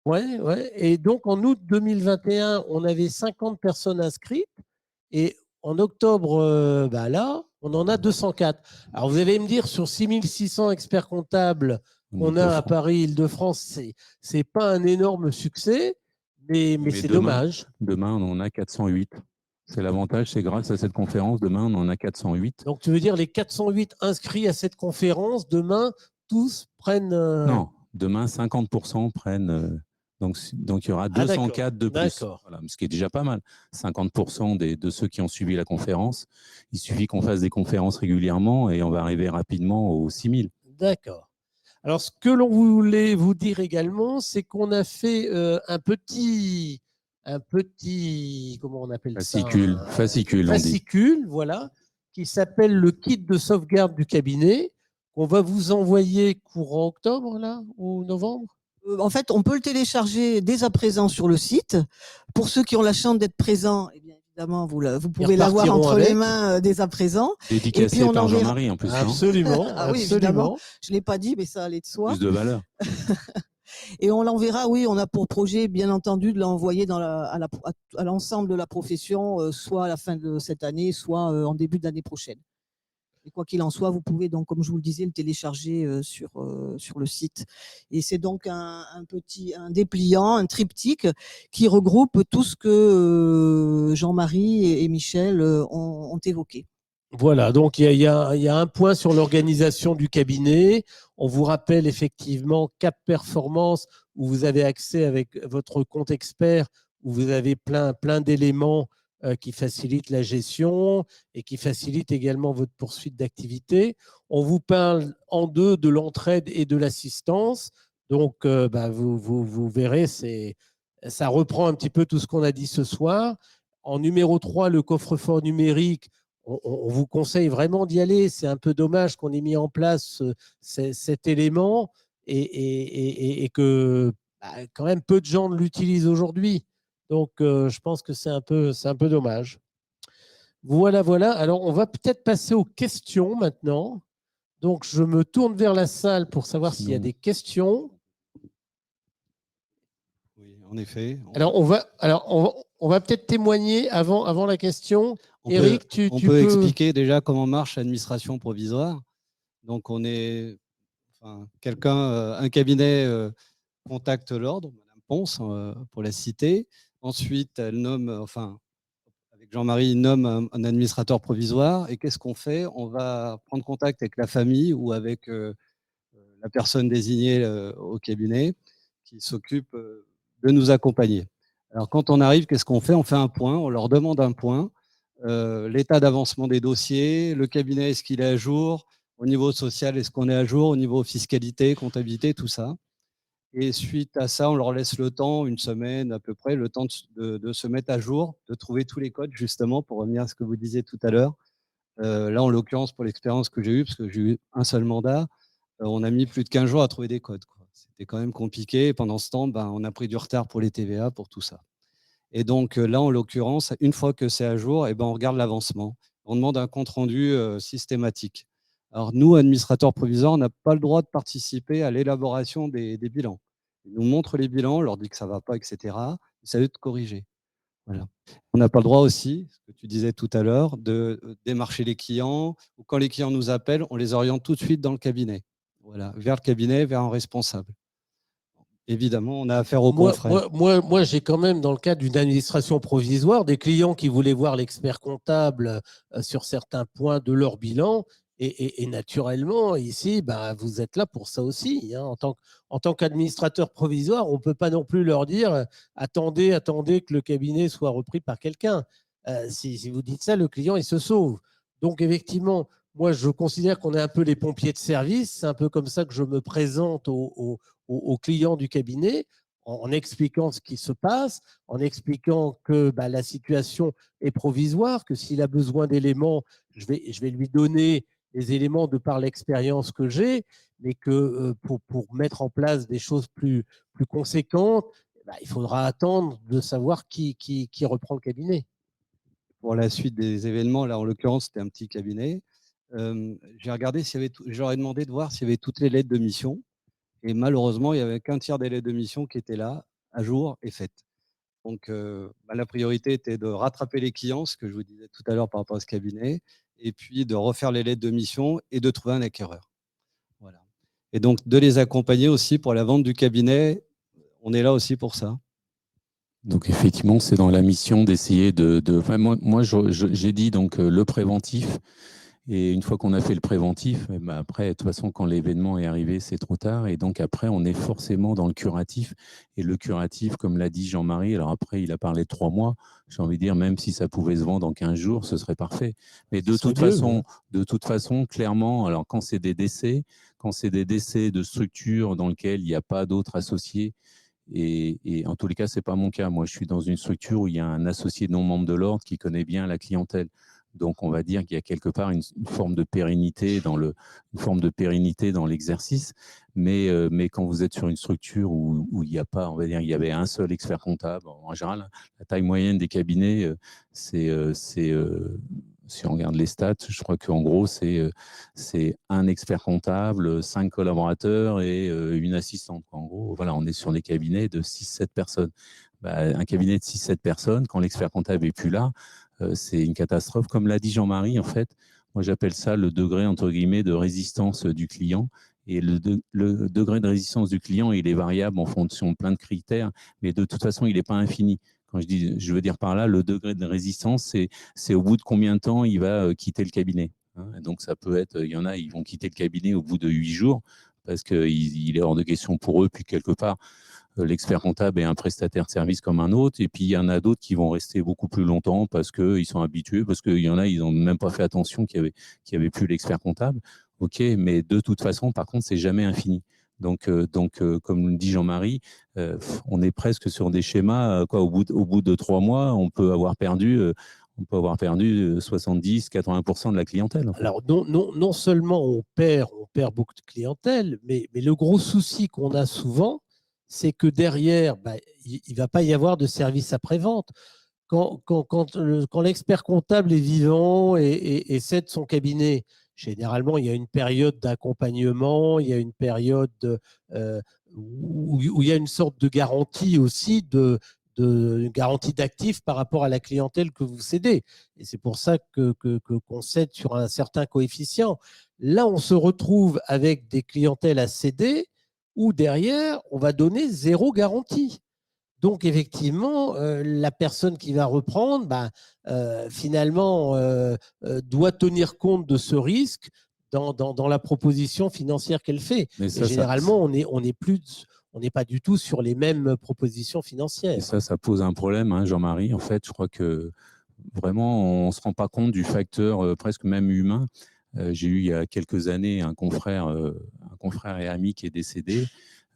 Speaker 1: Ouais. Et donc, en août 2021, on avait 50 personnes inscrites. Et en octobre, là, on en a 204. Alors, vous allez me dire, sur 6600 experts comptables qu'on a à Paris, Île-de-France, ce n'est pas un énorme succès, mais c'est dommage.
Speaker 2: Demain, on en a 408. C'est l'avantage, c'est grâce à cette conférence, demain, on en a 408.
Speaker 1: Donc, tu veux dire les 408 inscrits à cette conférence, demain, tous prennent…
Speaker 2: Non, demain, 50% prennent… Donc, il y aura 204 de plus, voilà, ce qui est déjà pas mal. 50% de ceux qui ont suivi la conférence. Il suffit qu'on fasse des conférences régulièrement et on va arriver rapidement aux 6000.
Speaker 1: D'accord. Alors, ce que l'on voulait vous dire également, c'est qu'on a fait un petit un petit, comment on appelle
Speaker 2: Fascicule,
Speaker 1: ça?
Speaker 2: fascicule, on dit.
Speaker 1: Fascicule, voilà, qui s'appelle le kit de sauvegarde du cabinet, qu'on va vous envoyer courant octobre, là, ou novembre?
Speaker 4: En fait, on peut le télécharger dès à présent sur le site. Pour ceux qui ont la chance d'être présents, eh bien, évidemment, vous pouvez l'avoir
Speaker 1: repartiront
Speaker 4: entre les
Speaker 1: avec.
Speaker 4: mains dès à présent.
Speaker 2: Dédicacé
Speaker 4: on
Speaker 2: par
Speaker 4: enverra-
Speaker 2: Jean-Marie en plus, non?
Speaker 1: Absolument,
Speaker 4: Ah oui, évidemment.
Speaker 1: absolument.
Speaker 4: Je ne l'ai pas dit, mais ça allait de soi.
Speaker 2: Plus de valeur.
Speaker 4: Et on l'enverra, oui, on a pour projet, bien entendu, de l'envoyer à l'ensemble de la profession, soit à la fin de cette année, soit en début d'année prochaine. Et quoi qu'il en soit, vous pouvez donc, comme je vous le disais, le télécharger sur le site. Et c'est donc un dépliant, un triptyque qui regroupe tout ce que Jean-Marie et Michel ont évoqué.
Speaker 1: Voilà, donc il y a un point sur l'organisation du cabinet. On vous rappelle effectivement Cap Performance, où vous avez accès avec votre compte expert, où vous avez plein d'éléments qui facilitent la gestion et qui facilitent également votre poursuite d'activité. On vous parle en deux de l'entraide et de l'assistance. Donc, vous verrez, ça reprend un petit peu tout ce qu'on a dit ce soir. En numéro 3, le coffre-fort numérique. On vous conseille vraiment d'y aller. C'est un peu dommage qu'on ait mis en place cet élément et que quand même peu de gens l'utilisent aujourd'hui. Donc, je pense que c'est un peu dommage. Voilà, voilà. Alors, on va peut-être passer aux questions maintenant. Donc, je me tourne vers la salle pour savoir s'il y a des questions.
Speaker 3: Oui, en effet.
Speaker 1: Alors, on va peut-être témoigner avant la question.
Speaker 3: On
Speaker 1: Eric,
Speaker 3: peut,
Speaker 1: tu peux
Speaker 3: expliquer déjà comment marche l'administration provisoire. Donc, un cabinet contacte l'ordre, Madame Ponce, pour la citer. Ensuite, elle nomme, avec Jean-Marie, il nomme un administrateur provisoire. Et qu'est-ce qu'on fait? On va prendre contact avec la famille ou avec la personne désignée au cabinet qui s'occupe de nous accompagner. Alors, quand on arrive, qu'est-ce qu'on fait? On fait un point, on leur demande un point, l'état d'avancement des dossiers, le cabinet, est-ce qu'il est à jour? Au niveau social, est-ce qu'on est à jour? Au niveau fiscalité, comptabilité, tout ça. Et suite à ça, on leur laisse le temps, une semaine à peu près, le temps de se mettre à jour, de trouver tous les codes, justement, pour revenir à ce que vous disiez tout à l'heure. Là, en l'occurrence, pour l'expérience que j'ai eue, parce que j'ai eu un seul mandat, on a mis plus de 15 jours à trouver des codes, quoi. C'était quand même compliqué. Et pendant ce temps, on a pris du retard pour les TVA, pour tout ça. Et donc là, en l'occurrence, une fois que c'est à jour, on regarde l'avancement. On demande un compte-rendu systématique. Alors nous, administrateurs provisoires, on n'a pas le droit de participer à l'élaboration des bilans. Ils nous montrent les bilans, on leur dit que ça ne va pas, etc. C'est à eux de corriger. Voilà. On n'a pas le droit aussi, ce que tu disais tout à l'heure, de démarcher les clients. Ou quand les clients nous appellent, on les oriente tout de suite dans le cabinet. Voilà, vers le cabinet, vers un responsable. Évidemment, on a affaire aux confrères.
Speaker 1: Moi, j'ai quand même, dans le cadre d'une administration provisoire, des clients qui voulaient voir l'expert comptable sur certains points de leur bilan. Et naturellement, ici, vous êtes là pour ça aussi. Hein. En tant qu'administrateur provisoire, on ne peut pas non plus leur dire attendez que le cabinet soit repris par quelqu'un. Si vous dites ça, le client, il se sauve. Donc, effectivement, moi, je considère qu'on est un peu les pompiers de service. C'est un peu comme ça que je me présente aux clients du cabinet en expliquant ce qui se passe, en expliquant que la situation est provisoire, que s'il a besoin d'éléments, je vais lui donner les éléments de par l'expérience que j'ai, mais que pour mettre en place des choses plus conséquentes, il faudra attendre de savoir qui reprend le cabinet.
Speaker 3: Pour la suite des événements, là, en l'occurrence, c'était un petit cabinet. J'ai regardé s'il y avait j'aurais demandé de voir s'il y avait toutes les lettres de mission. Et malheureusement, il n'y avait qu'un tiers des lettres de mission qui étaient là, à jour et faites. Donc, la priorité était de rattraper les clients, ce que je vous disais tout à l'heure par rapport à ce cabinet, et puis de refaire les lettres de mission et de trouver un acquéreur. Voilà. Et donc, de les accompagner aussi pour la vente du cabinet. On est là aussi pour ça.
Speaker 2: Donc effectivement, c'est dans la mission d'essayer moi, j'ai dit donc le préventif. Et une fois qu'on a fait le préventif, après, de toute façon, quand l'événement est arrivé, c'est trop tard. Et donc après, on est forcément dans le curatif. Et le curatif, comme l'a dit Jean-Marie, alors après, il a parlé de 3 mois. J'ai envie de dire, même si ça pouvait se vendre en 15 jours, ce serait parfait. Mais de toute façon, clairement, alors quand c'est des décès de structures dans lesquelles il n'y a pas d'autres associés, Et en tous les cas, ce n'est pas mon cas. Moi, je suis dans une structure où il y a un associé non membre de l'ordre qui connaît bien la clientèle. Donc, on va dire qu'il y a quelque part une forme de pérennité dans l'exercice. Mais quand vous êtes sur une structure où il n'y a pas, on va dire, il y avait un seul expert comptable, en général, la taille moyenne des cabinets, si on regarde les stats, je crois qu'en gros, c'est un expert comptable, 5 collaborateurs et une assistante. En gros, voilà, on est sur des cabinets de 6-7 personnes. Bah, un cabinet de 6-7 personnes, quand l'expert comptable n'est plus là, c'est une catastrophe. Comme l'a dit Jean-Marie, en fait, moi j'appelle ça le degré, entre guillemets, de résistance du client. Et le degré de résistance du client, il est variable en fonction de plein de critères, mais de toute façon, il n'est pas infini. Quand je veux dire par là, le degré de résistance, c'est au bout de combien de temps il va quitter le cabinet. Donc ça peut être, il y en a, ils vont quitter le cabinet au bout de 8 jours, parce qu'il est hors de question pour eux, puis quelque part, l'expert comptable est un prestataire de service comme un autre, et puis il y en a d'autres qui vont rester beaucoup plus longtemps parce qu'ils sont habitués, parce qu'il y en a, ils n'ont même pas fait attention qu'il y avait plus l'expert comptable. OK, mais de toute façon, par contre, c'est jamais infini. Donc, comme dit Jean-Marie, on est presque sur des schémas, au bout de 3 mois, on peut avoir perdu 70-80% de la clientèle. En fait.
Speaker 1: Alors, non seulement on perd beaucoup de clientèle, mais le gros souci qu'on a souvent, c'est que derrière, il ne va pas y avoir de service après-vente. Quand l'expert comptable est vivant et cède son cabinet, généralement, il y a une période d'accompagnement, il y a une période où il y a une sorte de garantie aussi, de garantie d'actifs par rapport à la clientèle que vous cédez. Et c'est pour ça qu'on cède sur un certain coefficient. Là, on se retrouve avec des clientèles à céder où derrière, on va donner 0 garantie. Donc, effectivement, la personne qui va reprendre, finalement, doit tenir compte de ce risque dans la proposition financière qu'elle fait.
Speaker 2: Mais ça,
Speaker 1: et généralement, on n'est pas du tout sur les mêmes propositions financières.
Speaker 2: Et ça pose un problème, hein, Jean-Marie. En fait, je crois que vraiment, on ne se rend pas compte du facteur presque même humain. J'ai eu il y a quelques années un confrère et ami qui est décédé.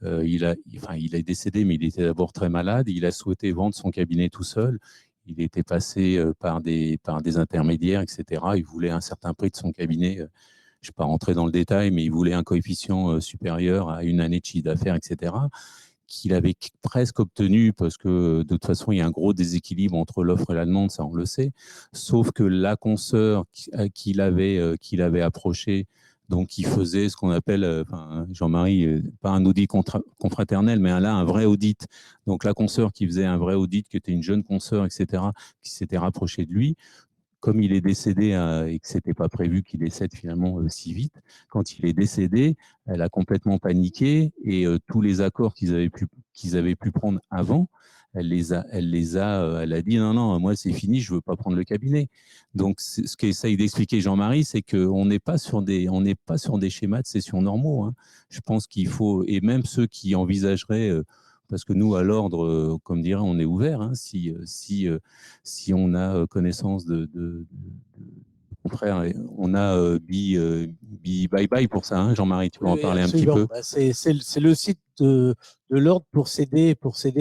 Speaker 2: Il est décédé, mais il était d'abord très malade. Il a souhaité vendre son cabinet tout seul. Il était passé par des intermédiaires, etc. Il voulait un certain prix de son cabinet. Je ne vais pas rentrer dans le détail, mais il voulait un coefficient supérieur à une année de chiffre d'affaires, etc. Qu'il avait presque obtenu, parce que de toute façon, il y a un gros déséquilibre entre l'offre et la demande, ça on le sait. Sauf que la consoeur qu'il avait approché, donc qui faisait ce qu'on appelle, Jean-Marie, pas un audit confraternel, mais là, un vrai audit. Donc la consoeur qui faisait un vrai audit, qui était une jeune consoeur, etc., qui s'était rapprochée de lui, comme il est décédé et que ce n'était pas prévu qu'il décède finalement si vite, quand il est décédé, elle a complètement paniqué et tous les accords qu'ils avaient pu prendre avant, elle a dit non, moi c'est fini, je ne veux pas prendre le cabinet. Donc ce qu'essaye d'expliquer Jean-Marie, c'est qu'on n'est pas sur des schémas de cession normaux. Hein. Je pense qu'il faut, et même ceux qui envisageraient parce que nous, à l'ordre, comme dirait, on est ouvert. Hein, si on a connaissance de confrères, on a Bye Bye pour ça, hein, Jean-Marie, tu peux en parler
Speaker 1: absolument.
Speaker 2: un petit peu.
Speaker 1: C'est le site de l'ordre pour céder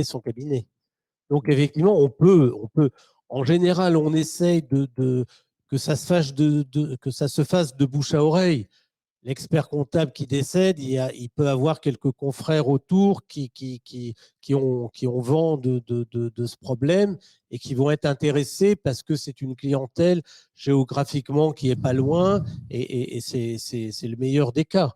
Speaker 1: son cabinet. Donc, effectivement, on peut. En général, on essaye que ça se fasse de bouche à oreille. L'expert comptable qui décède, il peut avoir quelques confrères autour qui ont vent de ce problème et qui vont être intéressés parce que c'est une clientèle géographiquement qui n'est pas loin et c'est le meilleur des cas.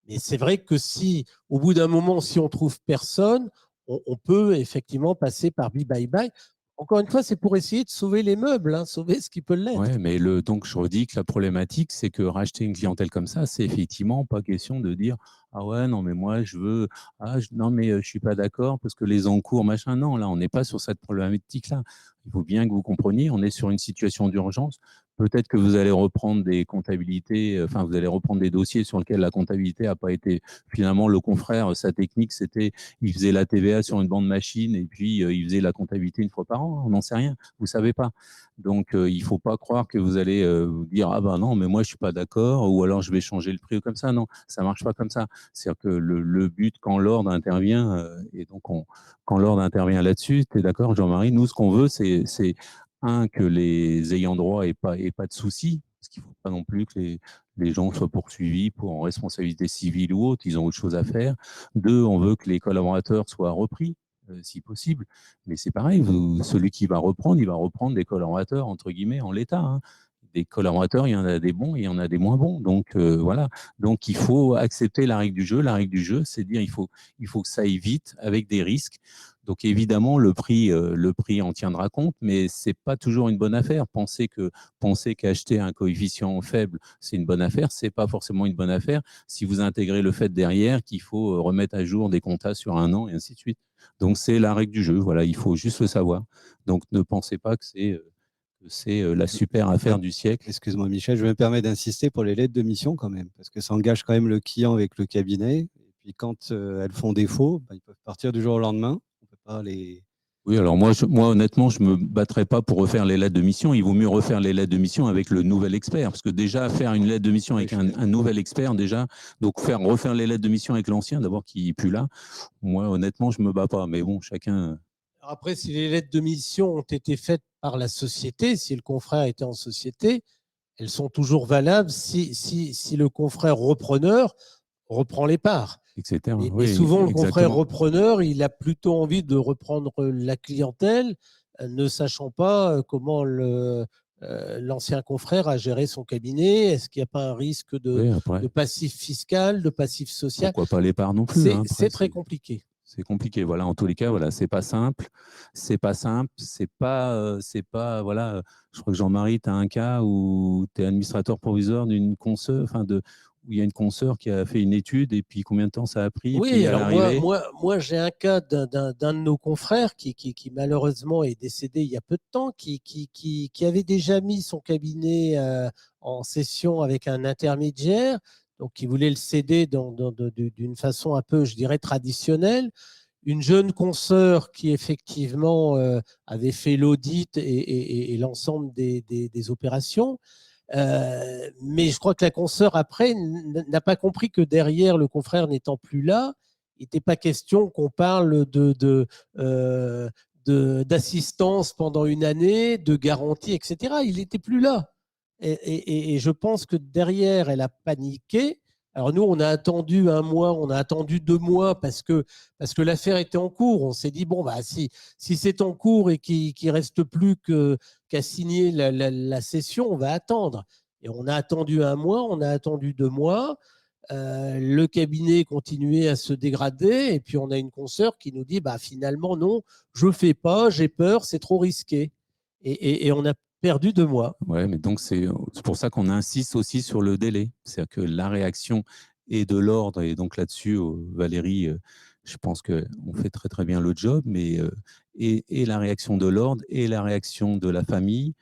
Speaker 1: Mais c'est vrai que si, au bout d'un moment, si on ne trouve personne, on peut effectivement passer par Bye Bye. Encore une fois, c'est pour essayer de sauver les meubles, hein, sauver ce qui peut l'être.
Speaker 2: Oui, mais donc je redis que la problématique, c'est que racheter une clientèle comme ça, c'est effectivement pas question de dire « Ah ouais, non, mais moi, je veux… non, mais je ne suis pas d'accord parce que les encours, machin… » Non, là, on n'est pas sur cette problématique-là. Il faut bien que vous compreniez, on est sur une situation d'urgence peut-être que vous allez reprendre des comptabilités, enfin, vous allez reprendre des dossiers sur lesquels la comptabilité n'a pas été… Finalement, le confrère, sa technique, c'était, il faisait la TVA sur une bande machine et puis il faisait la comptabilité une fois par an. On n'en sait rien, vous ne savez pas. Donc, il ne faut pas croire que vous allez vous dire « Ah ben non, mais moi, je ne suis pas d'accord » ou alors « Je vais changer le prix » comme ça. Non, ça ne marche pas comme ça. C'est-à-dire que le but, quand l'ordre intervient, et donc quand l'ordre intervient là-dessus, tu es d'accord, Jean-Marie, nous, ce qu'on veut, c'est que les ayants droit n'aient pas de soucis, parce qu'il ne faut pas non plus que les gens soient poursuivis en responsabilité civile ou autre, ils ont autre chose à faire. 2, on veut que les collaborateurs soient repris, si possible. Mais c'est pareil, celui qui va reprendre, il va reprendre des collaborateurs, entre guillemets, en l'état. Hein. Des collaborateurs, il y en a des bons et il y en a des moins bons. Donc, voilà. Donc, il faut accepter la règle du jeu. La règle du jeu, c'est de dire il faut que ça aille vite avec des risques. Donc, évidemment, le prix en tiendra compte, mais ce n'est pas toujours une bonne affaire. Penser qu'acheter un coefficient faible, c'est une bonne affaire, ce n'est pas forcément une bonne affaire si vous intégrez le fait derrière qu'il faut remettre à jour des comptas sur 1 an et ainsi de suite. Donc, c'est la règle du jeu. Voilà, il faut juste le savoir. Donc, ne pensez pas que c'est la super affaire du siècle.
Speaker 3: Excuse-moi, Michel, je me permets d'insister pour les lettres de mission quand même, parce que ça engage quand même le client avec le cabinet. Et puis quand elles font défaut, ils peuvent partir du jour au lendemain. On peut pas les…
Speaker 2: Oui, alors moi, honnêtement, je ne me battrais pas pour refaire les lettres de mission. Il vaut mieux refaire les lettres de mission avec le nouvel expert. Parce que déjà, faire une lettre de mission avec un nouvel expert, déjà, donc refaire les lettres de mission avec l'ancien, d'abord, qui n'est plus là, moi, honnêtement, je ne me bats pas. Mais bon, chacun…
Speaker 1: Après, si les lettres de mission ont été faites par la société, si le confrère était en société, elles sont toujours valables si le confrère repreneur reprend les parts.
Speaker 2: Etc.
Speaker 1: Et souvent, le confrère repreneur, il a plutôt envie de reprendre la clientèle, ne sachant pas comment l'ancien confrère a géré son cabinet. Est-ce qu'il n'y a pas un risque de passif fiscal, de passif social?
Speaker 2: Pourquoi pas les parts non plus?
Speaker 1: C'est très compliqué.
Speaker 2: C'est compliqué, voilà. En tous les cas, voilà, c'est pas simple. C'est pas simple. C'est pas, voilà. Je crois que Jean-Marie, tu as un cas où tu es administrateur provisoire d'une consoeur, où il y a une consoeur qui a fait une étude et puis combien de temps ça a pris?
Speaker 1: Oui, alors moi j'ai un cas d'un de nos confrères qui malheureusement est décédé il y a peu de temps, qui avait déjà mis son cabinet en cession avec un intermédiaire, donc qui voulait le céder d'une façon un peu, je dirais, traditionnelle. Une jeune consoeur qui effectivement avait fait l'audit et l'ensemble des opérations. Mais je crois que la consoeur, après, n'a pas compris que derrière, le confrère n'étant plus là, il n'était pas question qu'on parle d'assistance pendant une année, de garantie, etc. Il n'était plus là. Et je pense que derrière, elle a paniqué. Alors nous, on a attendu 1 mois, on a attendu 2 mois parce que l'affaire était en cours. On s'est dit, bon, bah, si c'est en cours et qu'il ne reste plus qu'à signer la cession, on va attendre. Et on a attendu 1 mois, on a attendu 2 mois. Le cabinet continuait à se dégrader et puis on a une consoeur qui nous dit, bah, finalement, non, je ne fais pas, j'ai peur, c'est trop risqué. Et on a perdu 2 mois.
Speaker 2: Oui, mais donc c'est pour ça qu'on insiste aussi sur le délai. C'est-à-dire que la réaction est de l'ordre, et donc là-dessus, Valérie, je pense qu'on fait très très bien le job, mais et la réaction de l'ordre et la réaction de la famille.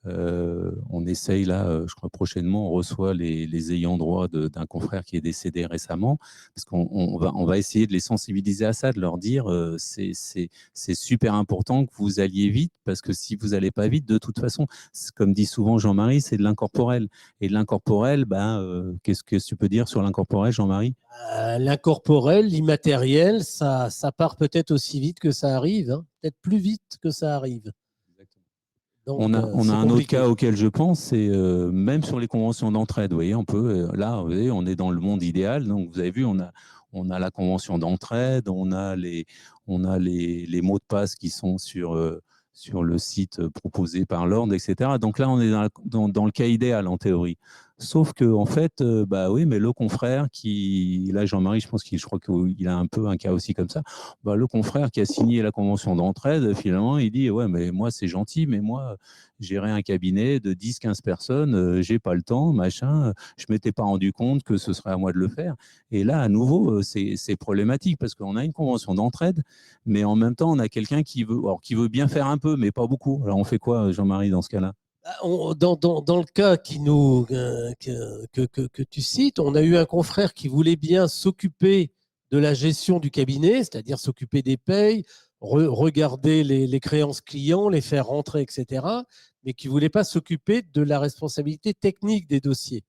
Speaker 2: On essaye là, je crois prochainement, on reçoit les ayants droit d'un confrère qui est décédé récemment, parce qu'on va essayer de les sensibiliser à ça, de leur dire c'est super important que vous alliez vite, parce que si vous n'allez pas vite, de toute façon, comme dit souvent Jean-Marie, c'est de l'incorporel. Et de l'incorporel, qu'est-ce que tu peux dire sur l'incorporel, Jean-Marie?
Speaker 1: L'incorporel, l'immatériel, ça part peut-être aussi vite que ça arrive, hein, peut-être plus vite que ça arrive. Donc,
Speaker 2: on a un autre cas auquel je pense, c'est même sur les conventions d'entraide. Vous voyez, on peut, là, vous voyez, on est dans le monde idéal. Donc, vous avez vu, on a la convention d'entraide, on a les mots de passe qui sont sur le site proposé par l'ordre, etc. Donc là, on est dans le cas idéal, en théorie. Sauf que, en fait, oui, mais le confrère là, Jean-Marie, je crois qu'il a un peu un cas aussi comme ça. Le confrère qui a signé la convention d'entraide, finalement, il dit, ouais, mais moi, c'est gentil, mais moi, gérer un cabinet de 10-15 personnes, j'ai pas le temps, machin, je m'étais pas rendu compte que ce serait à moi de le faire. Et là, à nouveau, c'est problématique parce qu'on a une convention d'entraide, mais en même temps, on a quelqu'un qui veut bien faire un peu, mais pas beaucoup. Alors, on fait quoi, Jean-Marie, dans ce cas-là?
Speaker 1: Dans le cas que tu cites, on a eu un confrère qui voulait bien s'occuper de la gestion du cabinet, c'est-à-dire s'occuper des payes, regarder les créances clients, les faire rentrer, etc., mais qui ne voulait pas s'occuper de la responsabilité technique des dossiers.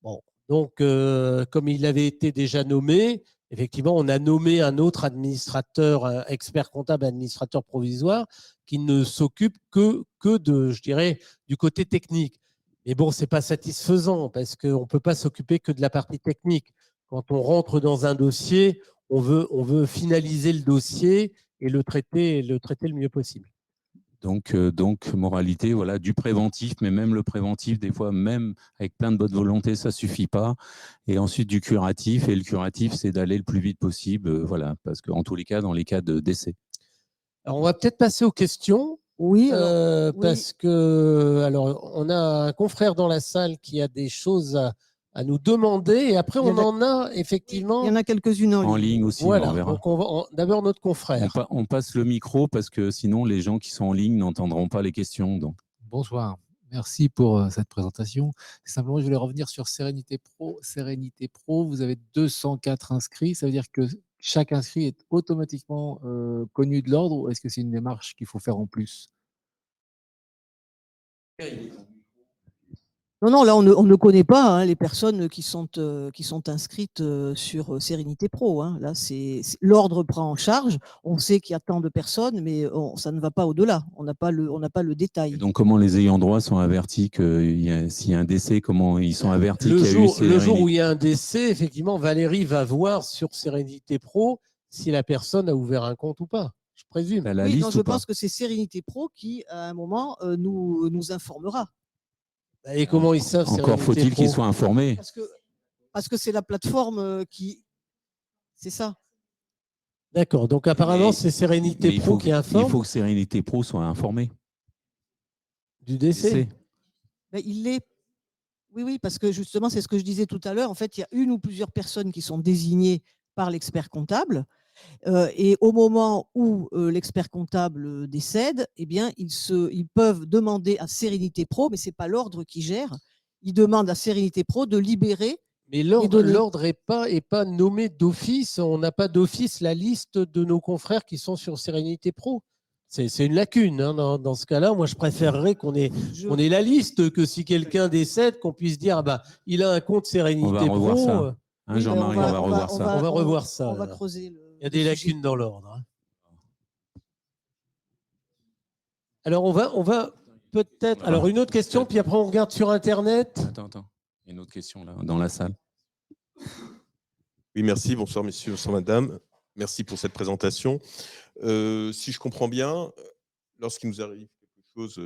Speaker 1: Bon, donc, comme il avait été déjà nommé, effectivement, on a nommé un autre administrateur, un expert comptable administrateur provisoire, qui ne s'occupe que de, je dirais, du côté technique. Mais bon, ce n'est pas satisfaisant parce qu'on ne peut pas s'occuper que de la partie technique. Quand on rentre dans un dossier, on veut finaliser le dossier et le traiter le mieux possible.
Speaker 2: Donc, moralité, voilà, du préventif, mais même le préventif, des fois, même avec plein de bonne volonté, ça ne suffit pas. Et ensuite, du curatif. Et le curatif, c'est d'aller le plus vite possible, voilà, parce qu'en tous les cas, dans les cas de décès.
Speaker 1: Alors, on va peut-être passer aux questions.
Speaker 4: Oui,
Speaker 1: parce que alors, on a un confrère dans la salle qui a des choses à nous demander. Et après, on en a effectivement.
Speaker 4: Il y en a quelques-unes
Speaker 2: en ligne aussi.
Speaker 1: Voilà.
Speaker 2: On verra.
Speaker 1: Donc, d'abord, notre confrère.
Speaker 2: On passe le micro parce que sinon, les gens qui sont en ligne n'entendront pas les questions. Donc.
Speaker 5: Bonsoir. Merci pour cette présentation. Simplement, je voulais revenir sur Sérénité Pro. Sérénité Pro, vous avez 204 inscrits. Ça veut dire que chaque inscrit est automatiquement connu de l'ordre ou est-ce que c'est une démarche qu'il faut faire en plus?
Speaker 4: Non, là, on ne connaît pas les personnes qui sont inscrites sur Sérénité Pro. Là, l'ordre prend en charge. On sait qu'il y a tant de personnes, mais ça ne va pas au-delà. On n'a pas le détail.
Speaker 2: Et donc, comment les ayants droit sont avertis s'il y a un décès, comment ils sont avertis
Speaker 1: le jour où il y a un décès, effectivement, Valérie va voir sur Sérénité Pro si la personne a ouvert un compte ou pas. Je présume.
Speaker 4: Oui, non, je pense que c'est Sérénité Pro qui, à un moment, nous informera.
Speaker 1: Et comment ils savent?
Speaker 2: Encore faut-il qu'ils soient informés.
Speaker 4: Parce que c'est la plateforme qui… C'est ça.
Speaker 1: D'accord. Donc, apparemment, c'est Sérénité Pro qui informe.
Speaker 2: Il faut que Sérénité Pro soit informée.
Speaker 1: Du décès.
Speaker 4: Mais il l'est. Oui, parce que justement, c'est ce que je disais tout à l'heure. En fait, il y a une ou plusieurs personnes qui sont désignées par l'expert comptable. Et au moment où l'expert comptable décède, eh bien, ils peuvent demander à Sérénité Pro, mais ce n'est pas l'ordre qui gère, ils demandent à Sérénité Pro de libérer.
Speaker 1: Mais l'ordre n'est pas nommé d'office. On n'a pas d'office la liste de nos confrères qui sont sur Sérénité Pro. C'est une lacune. Dans ce cas-là, moi, je préférerais qu'on ait la liste, que si quelqu'un décède, qu'on puisse dire il a un compte Sérénité Pro.
Speaker 2: On va revoir ça. Jean-Marie, on va revoir ça.
Speaker 1: On va revoir ça.
Speaker 4: On va creuser
Speaker 1: il y a des lacunes dans l'ordre. Alors, on va peut-être… Alors, une autre question, puis après, on regarde sur Internet.
Speaker 2: Attends. Il y a une autre question là, dans la salle.
Speaker 6: Oui, merci. Bonsoir, messieurs, bonsoir, madame. Merci pour cette présentation. Si je comprends bien, lorsqu'il nous arrive quelque chose,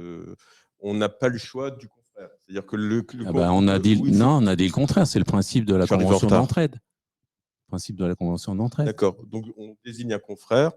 Speaker 6: on n'a pas le choix du confrère. C'est-à-dire que
Speaker 2: on a dit le contraire. C'est le principe de la convention d'entraide. Principe de la convention d'entraide.
Speaker 6: D'accord. Donc, on désigne un confrère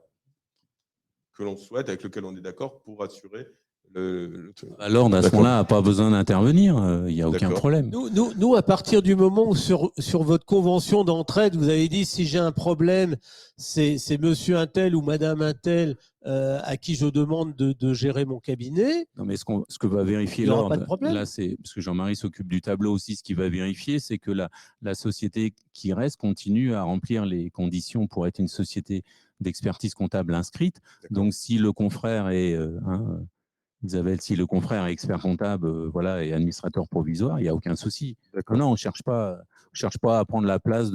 Speaker 6: que l'on souhaite, avec lequel on est d'accord pour assurer
Speaker 2: l'ordre, à ce moment-là, n'a pas besoin d'intervenir. Il n'y a aucun problème.
Speaker 1: Nous, à partir du moment où sur votre convention d'entraide, vous avez dit si j'ai un problème, c'est monsieur un tel ou madame un tel à qui je demande de gérer mon cabinet.
Speaker 2: Non, mais ce que va vérifier l'ordre, là, c'est parce que Jean-Marie s'occupe du tableau aussi, ce qu'il va vérifier, c'est que la société qui reste continue à remplir les conditions pour être une société d'expertise comptable inscrite. Donc, si le confrère est… Isabelle, si le confrère est expert comptable et administrateur provisoire, il n'y a aucun souci. Non, on ne cherche pas à prendre la place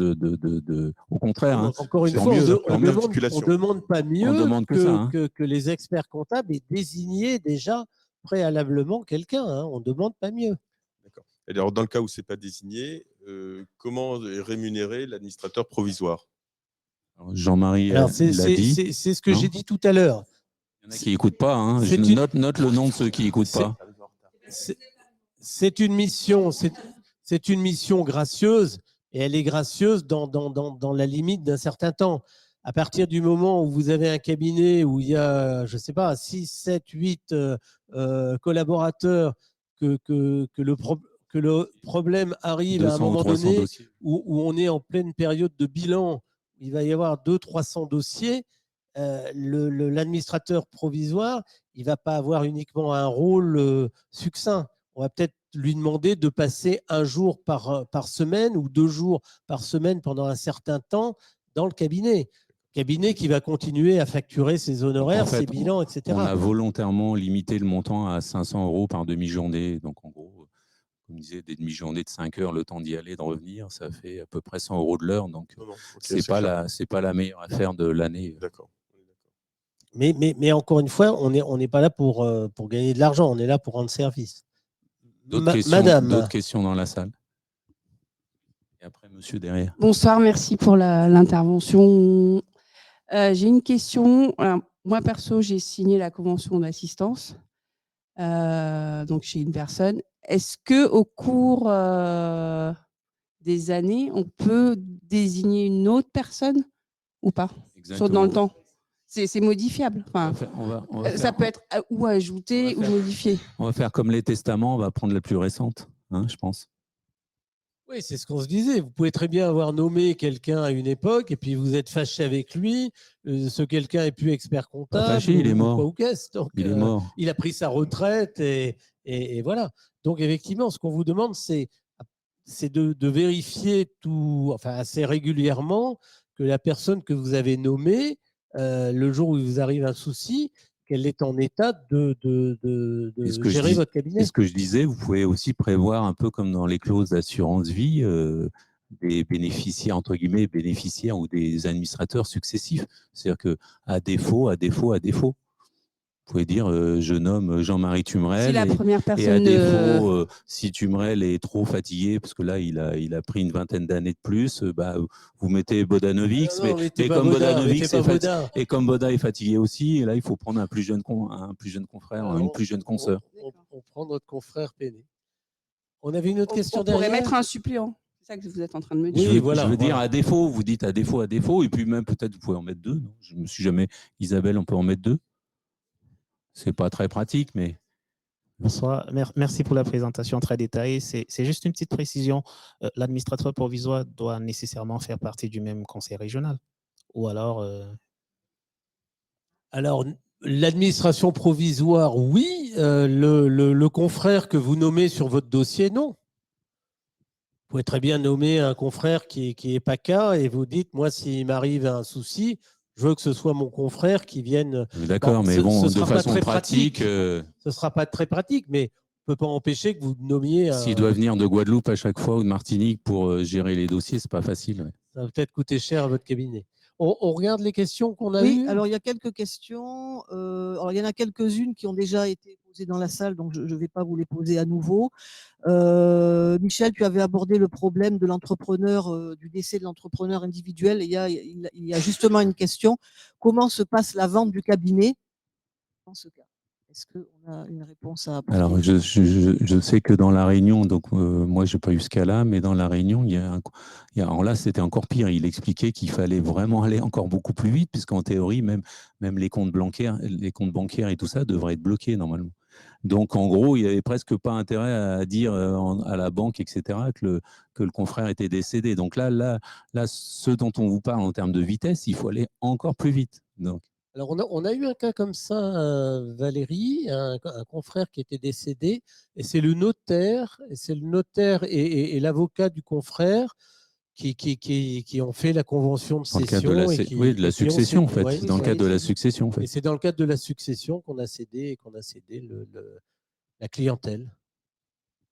Speaker 2: au contraire.
Speaker 1: Encore une fois, on ne demande pas mieux que les experts comptables aient désigné déjà préalablement quelqu'un. On ne demande pas mieux.
Speaker 6: D'accord. Alors, dans le cas où ce n'est pas désigné, comment est rémunéré l'administrateur provisoire?
Speaker 2: Jean-Marie l'a dit.
Speaker 1: C'est ce que j'ai dit tout à l'heure.
Speaker 2: Il y en a qui n'écoutent pas. Note le nom de ceux qui n'écoutent pas.
Speaker 1: C'est une mission gracieuse et elle est gracieuse dans la limite d'un certain temps. À partir du moment où vous avez un cabinet où il y a, je ne sais pas, 6, 7, 8 collaborateurs, que le problème arrive à un moment donné où on est en pleine période de bilan, il va y avoir 200-300 dossiers. L'administrateur provisoire, il ne va pas avoir uniquement un rôle succinct. On va peut-être lui demander de passer un jour par semaine ou 2 jours par semaine pendant un certain temps dans le cabinet. Cabinet qui va continuer à facturer ses honoraires,
Speaker 2: En fait,
Speaker 1: ses bilans, etc.
Speaker 2: On a volontairement limité le montant à 500 € par demi-journée. Donc, en gros, comme je disais, des demi-journées de 5 heures, le temps d'y aller, de revenir, ça fait à peu près 100 € de l'heure. Donc,
Speaker 6: Non, ok,
Speaker 2: c'est pas la meilleure affaire de l'année.
Speaker 6: D'accord.
Speaker 1: Mais encore une fois, on n'est pas là pour gagner de l'argent, on est là pour rendre service. Madame.
Speaker 2: D'autres questions dans la salle? Et après, monsieur derrière.
Speaker 7: Bonsoir, merci pour l'intervention. J'ai une question. Alors, moi, perso, j'ai signé la convention d'assistance donc chez une personne. Est-ce qu'au cours des années, on peut désigner une autre personne ou pas? Dans le temps? C'est modifiable. Enfin, ça peut être ou ajouté ou modifié.
Speaker 2: On va faire comme les testaments, on va prendre la plus récente, je pense.
Speaker 1: Oui, c'est ce qu'on se disait. Vous pouvez très bien avoir nommé quelqu'un à une époque et puis vous êtes fâché avec lui. Ce quelqu'un est plus expert comptable.
Speaker 2: Pas fâché, il est mort.
Speaker 1: Donc,
Speaker 2: il est mort.
Speaker 1: Il a pris sa retraite et voilà. Donc, effectivement, ce qu'on vous demande, c'est de vérifier tout, enfin, assez régulièrement que la personne que vous avez nommée, le jour où il vous arrive un souci, qu'elle est en état de gérer votre cabinet.
Speaker 2: Et ce que je disais, vous pouvez aussi prévoir un peu comme dans les clauses d'assurance vie, des bénéficiaires, entre guillemets, bénéficiaires ou des administrateurs successifs. C'est-à-dire qu'à défaut, vous pouvez dire je nomme Jean-Marie Tumrel.
Speaker 7: Si la première personne
Speaker 2: et à défaut, si Tumrel est trop fatigué, parce que là, il a pris une vingtaine d'années de plus, vous mettez Bodanovic. Mais comme Bodanovic, et comme Boda est fatigué aussi, et là, il faut prendre un plus jeune confrère, une plus jeune consoeur.
Speaker 1: On prend notre confrère Péné. On avait une autre question
Speaker 7: derrière. On pourrait
Speaker 1: derrière.
Speaker 7: mettre un suppléant. C'est ça que vous êtes en train de me dire.
Speaker 2: Oui, je veux dire à défaut, vous dites à défaut, et puis même peut-être vous pouvez en mettre 2. Non, je me suis jamais. Isabelle, on peut en mettre 2. C'est pas très pratique, mais...
Speaker 8: Bonsoir, merci pour la présentation très détaillée. C'est juste une petite précision. L'administrateur provisoire doit nécessairement faire partie du même conseil régional? Ou alors...
Speaker 1: Alors, l'administration provisoire, oui. Le confrère que vous nommez sur votre dossier, non. Vous pouvez très bien nommer un confrère qui est PACA et vous dites, moi, s'il m'arrive un souci, je veux que ce soit mon confrère qui vienne.
Speaker 2: D'accord, mais bon, de façon pratique.
Speaker 1: Ce ne sera pas très pratique, mais on ne peut pas empêcher que vous nommiez.
Speaker 2: S'il doit venir de Guadeloupe à chaque fois ou de Martinique pour gérer les dossiers, ce n'est pas facile. Ouais.
Speaker 1: Ça va peut-être coûter cher à votre cabinet. On regarde les questions qu'on a eues.
Speaker 4: Oui, alors il y a quelques questions. Alors, il y en a quelques-unes qui ont déjà été posées dans la salle, donc je ne vais pas vous les poser à nouveau. Michel, tu avais abordé le problème de l'entrepreneur, du décès de l'entrepreneur individuel. Il y a justement une question. Comment se passe la vente du cabinet dans ce cas? Est-ce qu'on a une réponse à apporter?
Speaker 2: Alors, je sais que dans la Réunion, donc moi, je n'ai pas eu ce cas-là, mais dans la Réunion, alors là, c'était encore pire. Il expliquait qu'il fallait vraiment aller encore beaucoup plus vite, puisqu'en théorie, même les comptes bancaires et tout ça devraient être bloqués normalement. Donc, en gros, il n'y avait presque pas intérêt à dire à la banque, etc., que le confrère était décédé. Donc là, ce dont on vous parle en termes de vitesse, il faut aller encore plus vite. Donc.
Speaker 1: Alors, on a eu un cas comme ça, Valérie, un confrère qui était décédé, et c'est le notaire, et l'avocat du confrère qui ont fait la convention de cession.
Speaker 2: De la succession, en fait. Ouais, dans le cadre de la succession, en fait.
Speaker 1: Et c'est dans le cadre de la succession qu'on a cédé la clientèle.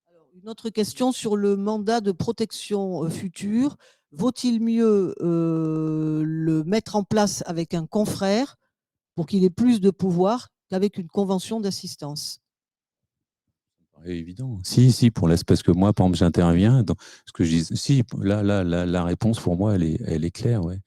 Speaker 4: Alors, une autre question sur le mandat de protection future. Vaut-il mieux le mettre en place avec un confrère pour qu'il ait plus de pouvoir qu'avec une convention d'assistance?
Speaker 2: Évident. Si, parce que moi, par exemple, j'interviens dans ce que je dis. Si, la réponse pour moi, elle est claire. Ouais.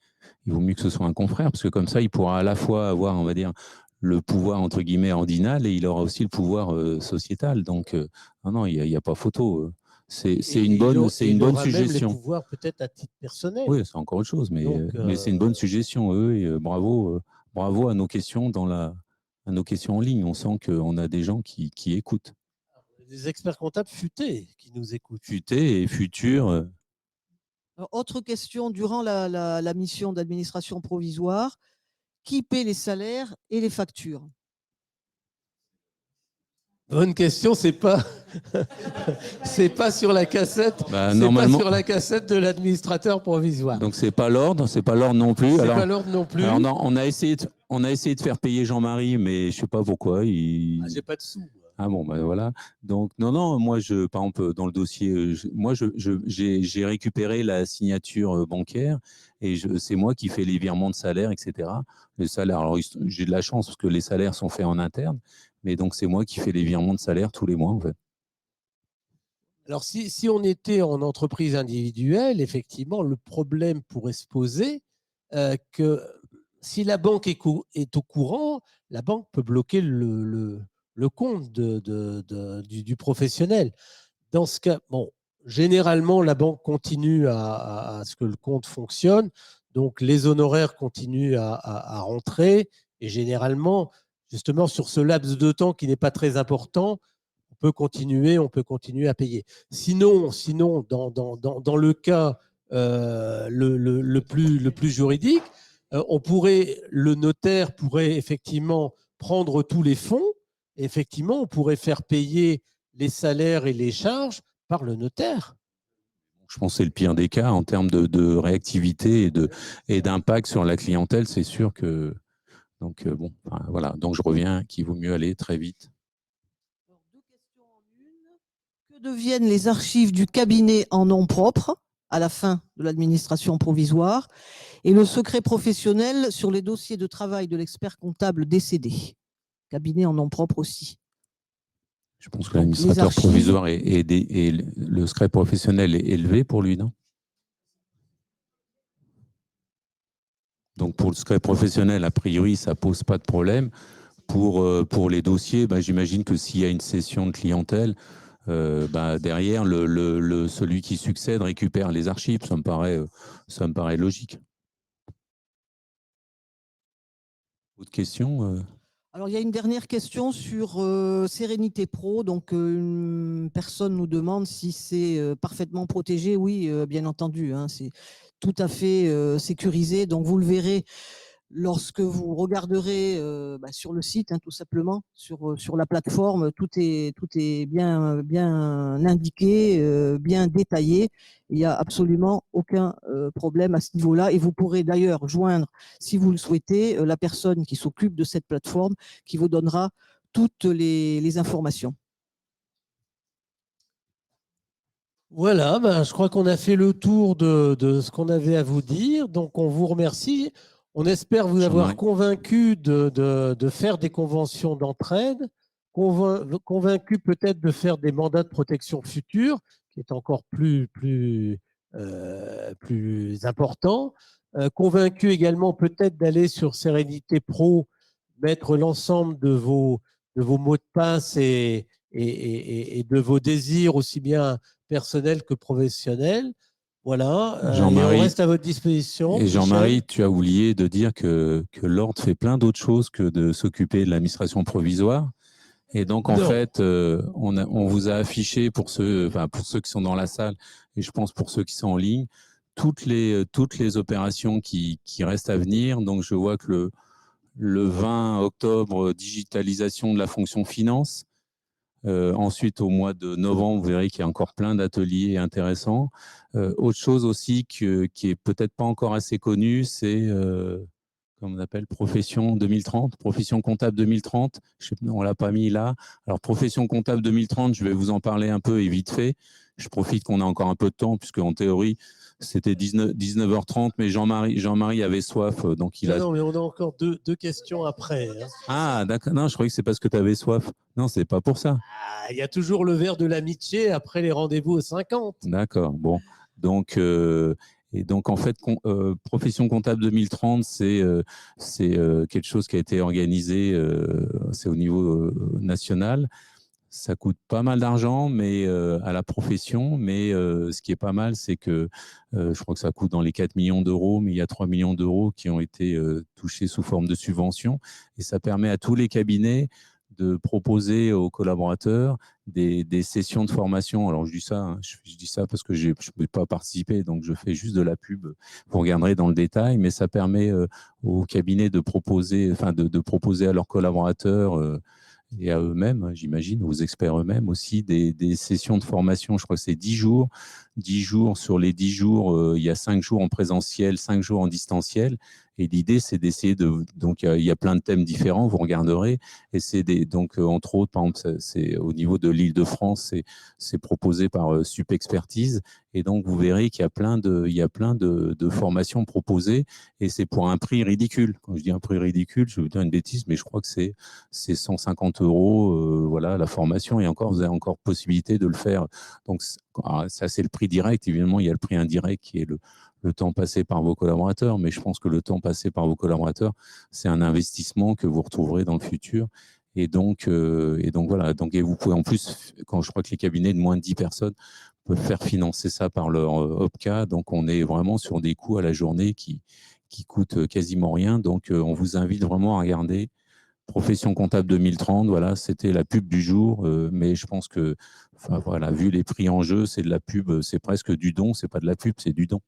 Speaker 2: Il vaut mieux que ce soit un confrère, parce que comme ça, il pourra à la fois avoir, on va dire, le pouvoir entre guillemets ordinal et il aura aussi le pouvoir sociétal. Donc, non, il n'y a pas photo. C'est une bonne suggestion.
Speaker 1: Même les pouvoirs peut-être à titre personnel.
Speaker 2: Oui, c'est encore autre chose, mais c'est une bonne suggestion. Et bravo à nos questions à nos questions en ligne. On sent qu'on a des gens qui écoutent.
Speaker 1: Des experts comptables futés qui nous écoutent.
Speaker 2: Futés et futurs.
Speaker 4: Alors, autre question, durant la mission d'administration provisoire, qui paie les salaires et les factures?
Speaker 1: Bonne question, c'est pas sur la cassette,
Speaker 2: Bah,
Speaker 1: c'est
Speaker 2: normalement-
Speaker 1: pas sur la cassette de l'administrateur provisoire.
Speaker 2: Donc c'est pas l'ordre non plus.
Speaker 1: C'est
Speaker 2: Alors,
Speaker 1: pas l'ordre non plus.
Speaker 2: alors non, on a essayé de faire payer Jean-Marie, mais je sais pas pourquoi.
Speaker 1: Ah, j'ai pas de sous.
Speaker 2: Ah bon, ben voilà. Donc, non, moi, par exemple, dans le dossier, j'ai récupéré la signature bancaire et c'est moi qui fais les virements de salaire, etc. Les salaires, alors j'ai de la chance parce que les salaires sont faits en interne, mais donc c'est moi qui fais les virements de salaire tous les mois, en fait.
Speaker 1: Alors, si on était en entreprise individuelle, effectivement, le problème pourrait se poser que si la banque est au courant, la banque peut bloquer le compte du professionnel. Dans ce cas, bon, généralement, la banque continue à ce que le compte fonctionne, donc les honoraires continuent à rentrer, et généralement, justement, sur ce laps de temps qui n'est pas très important, on peut continuer à payer. Sinon dans le cas le plus juridique, le notaire pourrait effectivement prendre tous les fonds. Et effectivement, on pourrait faire payer les salaires et les charges par le notaire.
Speaker 2: Je pense que c'est le pire des cas en termes de réactivité et d'impact sur la clientèle, c'est sûr que. Donc, bon, enfin, voilà. Donc, je reviens qu'il vaut mieux aller très vite.
Speaker 4: Deux questions en une. Que deviennent les archives du cabinet en nom propre à la fin de l'administration provisoire et le secret professionnel sur les dossiers de travail de l'expert comptable décédé? Cabinet en nom propre aussi.
Speaker 2: Je pense que l'administrateur provisoire et le secret professionnel est élevé pour lui, non? Donc, pour le secret professionnel, a priori, ça ne pose pas de problème. Pour les dossiers, j'imagine que s'il y a une cession de clientèle, derrière, celui qui succède récupère les archives. Ça me paraît logique. Autre question
Speaker 4: Alors, il y a une dernière question sur Sérénité Pro. Donc, une personne nous demande si c'est parfaitement protégé. Oui, bien entendu, hein, c'est tout à fait sécurisé. Donc, vous le verrez lorsque vous regarderez sur le site, hein, tout simplement, sur la plateforme. Tout est bien indiqué, bien détaillé. Il n'y a absolument aucun problème à ce niveau-là. Et vous pourrez d'ailleurs joindre, si vous le souhaitez, la personne qui s'occupe de cette plateforme qui vous donnera toutes les informations.
Speaker 1: Voilà, je crois qu'on a fait le tour de ce qu'on avait à vous dire. Donc, on vous remercie. On espère vous avoir convaincu de faire des conventions d'entraide, convaincu peut-être de faire des mandats de protection future, qui est encore plus important, convaincu également peut-être d'aller sur Sérénité Pro, mettre l'ensemble de vos mots de passe et de vos désirs aussi bien personnels que professionnels. Voilà, on reste à votre disposition.
Speaker 2: Et Jean-Marie, tu as oublié de dire que l'ordre fait plein d'autres choses que de s'occuper de l'administration provisoire. Et donc, en fait, on vous a affiché pour ceux qui sont dans la salle, et je pense pour ceux qui sont en ligne, toutes les opérations qui restent à venir. Donc, je vois que le 20 octobre, digitalisation de la fonction finance. Ensuite, au mois de novembre, vous verrez qu'il y a encore plein d'ateliers intéressants. Autre chose aussi qui est peut-être pas encore assez connue, c'est comme on appelle profession 2030, profession comptable 2030. On l'a pas mis là. Alors profession comptable 2030, je vais vous en parler un peu et vite fait. Je profite qu'on a encore un peu de temps puisque en théorie c'était 19h30, mais Jean-Marie avait soif, donc il a.
Speaker 1: Non, mais on a encore deux questions après. Hein.
Speaker 2: Ah d'accord, non, je croyais que c'est parce que tu avais soif. Non, c'est pas pour ça.
Speaker 1: Il y a toujours le verre de l'amitié après les rendez-vous aux 50.
Speaker 2: D'accord, bon. Donc, en fait, Profession comptable 2030, c'est quelque chose qui a été organisé, c'est au niveau national. Ça coûte pas mal d'argent à la profession, mais ce qui est pas mal, c'est que je crois que ça coûte dans les 4 millions d'euros, mais il y a 3 millions d'euros qui ont été touchés sous forme de subvention. Et ça permet à tous les cabinets de proposer aux collaborateurs des sessions de formation. Alors, je dis ça parce que je ne peux pas participer, donc je fais juste de la pub. Vous regarderez dans le détail, mais ça permet aux cabinets de proposer à leurs collaborateurs et à eux-mêmes, j'imagine, aux experts eux-mêmes aussi, des sessions de formation. Je crois que c'est 10 jours. 10 jours, sur les 10 jours, il y a 5 jours en présentiel, 5 jours en distanciel. Et l'idée, c'est d'essayer de… Donc, il y a plein de thèmes différents, vous regarderez. Et c'est donc, entre autres, par exemple, c'est au niveau de l'Île-de-France, c'est proposé par Supexpertise. Et donc, vous verrez qu'il y a plein de formations proposées. Et c'est pour un prix ridicule. Quand je dis un prix ridicule, je vais vous dire une bêtise, mais je crois que c'est 150 €, voilà, la formation. Et encore, vous avez encore possibilité de le faire. Donc, ça, c'est le prix direct. Évidemment, il y a le prix indirect qui est le temps passé par vos collaborateurs. Mais je pense que le temps passé par vos collaborateurs, c'est un investissement que vous retrouverez dans le futur. Et donc voilà. Donc, et vous pouvez en plus, quand je crois que les cabinets de moins de 10 personnes peuvent faire financer ça par leur OPCA. Donc, on est vraiment sur des coûts à la journée qui coûtent quasiment rien. Donc, on vous invite vraiment à regarder Profession comptable 2030. Voilà, c'était la pub du jour. Mais je pense que, enfin, voilà, vu les prix en jeu, c'est de la pub, c'est presque du don. C'est pas de la pub, c'est du don.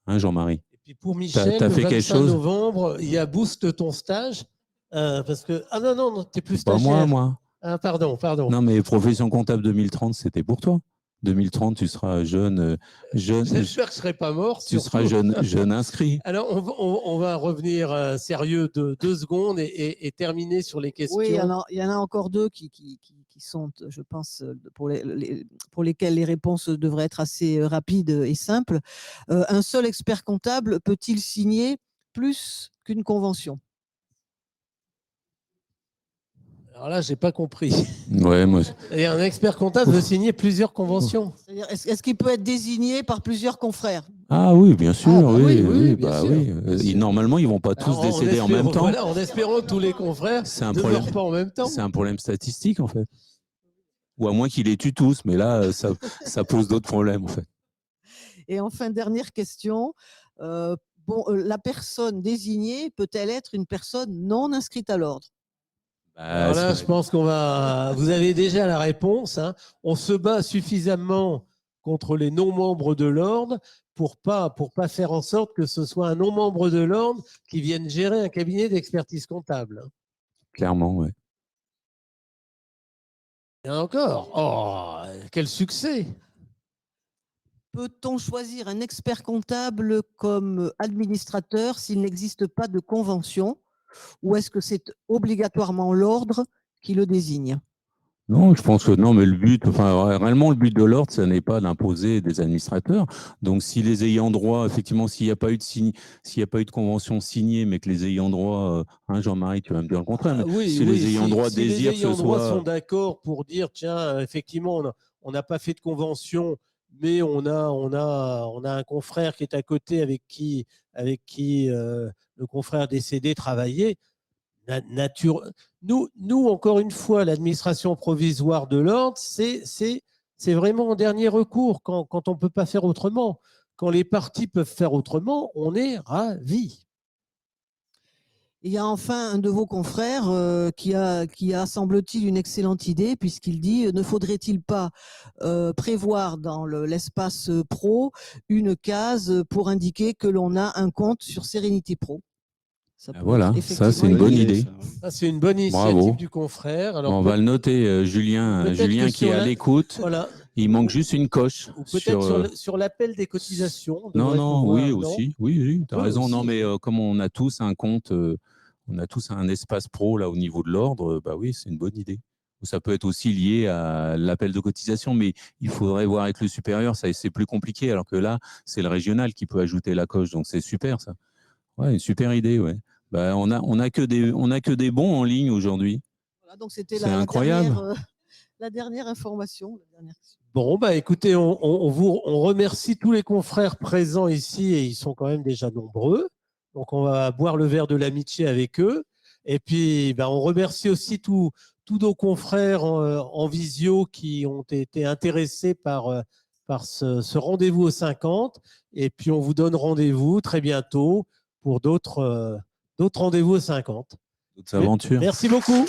Speaker 2: Hein, Jean-Marie?
Speaker 1: Et puis pour Michel,
Speaker 2: t'as
Speaker 1: le
Speaker 2: fait quelque
Speaker 1: 25
Speaker 2: chose
Speaker 1: novembre, il y a Boost ton stage. Parce que… Ah non, tu n'es plus
Speaker 2: Pas
Speaker 1: stagiaire.
Speaker 2: moi.
Speaker 1: Ah, pardon.
Speaker 2: Non, mais Profession comptable 2030, c'était pour toi. 2030, tu seras jeune.
Speaker 1: J'espère que je ne serai pas mort.
Speaker 2: Tu seras jeune inscrit.
Speaker 1: Alors, on va revenir sérieux de 2 secondes et terminer sur les questions.
Speaker 4: Oui, il y en a encore 2 qui sont, je pense, pour lesquelles les réponses devraient être assez rapides et simples. Un seul expert comptable peut-il signer plus qu'une convention?
Speaker 1: Alors là, je n'ai pas compris.
Speaker 2: Ouais, moi…
Speaker 1: Et un expert comptable veut signer plusieurs conventions.
Speaker 4: C'est-à-dire, est-ce qu'il peut être désigné par plusieurs confrères?
Speaker 2: Ah oui, bien sûr.
Speaker 1: bah oui, bien sûr,
Speaker 2: oui.
Speaker 1: bien sûr.
Speaker 2: Normalement, ils ne vont pas tous
Speaker 1: Alors,
Speaker 2: décéder en même temps.
Speaker 1: Voilà, en espérant que tous les confrères ne meurent pas en même temps.
Speaker 2: C'est un problème statistique, en fait. Ou à moins qu'ils les tuent tous, mais là, ça pose d'autres problèmes, en fait.
Speaker 4: Et enfin, dernière question. La personne désignée peut-elle être une personne non inscrite à l'ordre?
Speaker 1: Alors là, je pense vous avez déjà la réponse. Hein. On se bat suffisamment contre les non-membres de l'ordre pour pas faire en sorte que ce soit un non-membre de l'ordre qui vienne gérer un cabinet d'expertise comptable.
Speaker 2: Clairement, oui.
Speaker 1: Et encore, oh, quel succès!
Speaker 4: Peut-on choisir un expert comptable comme administrateur s'il n'existe pas de convention, ou est-ce que c'est obligatoirement l'ordre qui le désigne?
Speaker 2: Non, je pense que non, mais réellement, le but de l'ordre, ce n'est pas d'imposer des administrateurs. Donc, si les ayants droit, effectivement, s'il n'y a pas eu de convention signée, mais que les ayants droit, Jean-Marie, tu vas me dire le contraire, mais si les ayants droit désirent que ce soit…
Speaker 1: Les ayants droit sont d'accord pour dire, tiens, effectivement, on n'a pas fait de convention, mais on a un confrère qui est à côté avec qui le confrère décédé travaillait. Nous, encore une fois, l'administration provisoire de l'ordre, c'est vraiment en dernier recours, quand on ne peut pas faire autrement. Quand les parties peuvent faire autrement, on est ravis.
Speaker 4: Il y a enfin un de vos confrères qui a, semble-t-il, une excellente idée, puisqu'il dit, ne faudrait-il pas prévoir dans l'espace pro une case pour indiquer que l'on a un compte sur Sérénité Pro?
Speaker 2: Voilà, ça c'est une bonne idée.
Speaker 1: Ça, c'est une bonne initiative du confrère. Alors,
Speaker 2: on va le noter, Julien qui est à l'écoute.
Speaker 1: Voilà.
Speaker 2: Il manque juste une coche.
Speaker 1: Ou peut-être sur l'appel des cotisations.
Speaker 2: Oui, aussi. Oui, tu as raison. Aussi. Non, mais comme on a tous un compte, on a tous un espace pro là au niveau de l'ordre, bah oui, c'est une bonne idée. Ça peut être aussi lié à l'appel de cotisation, mais il faudrait voir avec le supérieur, ça c'est plus compliqué, alors que là, c'est le régional qui peut ajouter la coche, donc c'est super ça. Ouais, une super idée, ouais. Bah, on a que des bons en ligne aujourd'hui.
Speaker 4: Voilà, donc c'était
Speaker 2: incroyable.
Speaker 4: La dernière information.
Speaker 1: Bon, bah écoutez, on remercie tous les confrères présents ici, et ils sont quand même déjà nombreux. Donc, on va boire le verre de l'amitié avec eux. Et puis, bah, on remercie aussi tous nos confrères en visio qui ont été intéressés par ce rendez-vous aux 50. Et puis, on vous donne rendez-vous très bientôt pour d'autres rendez-vous aux 50.
Speaker 2: D'autres aventures.
Speaker 1: Merci beaucoup.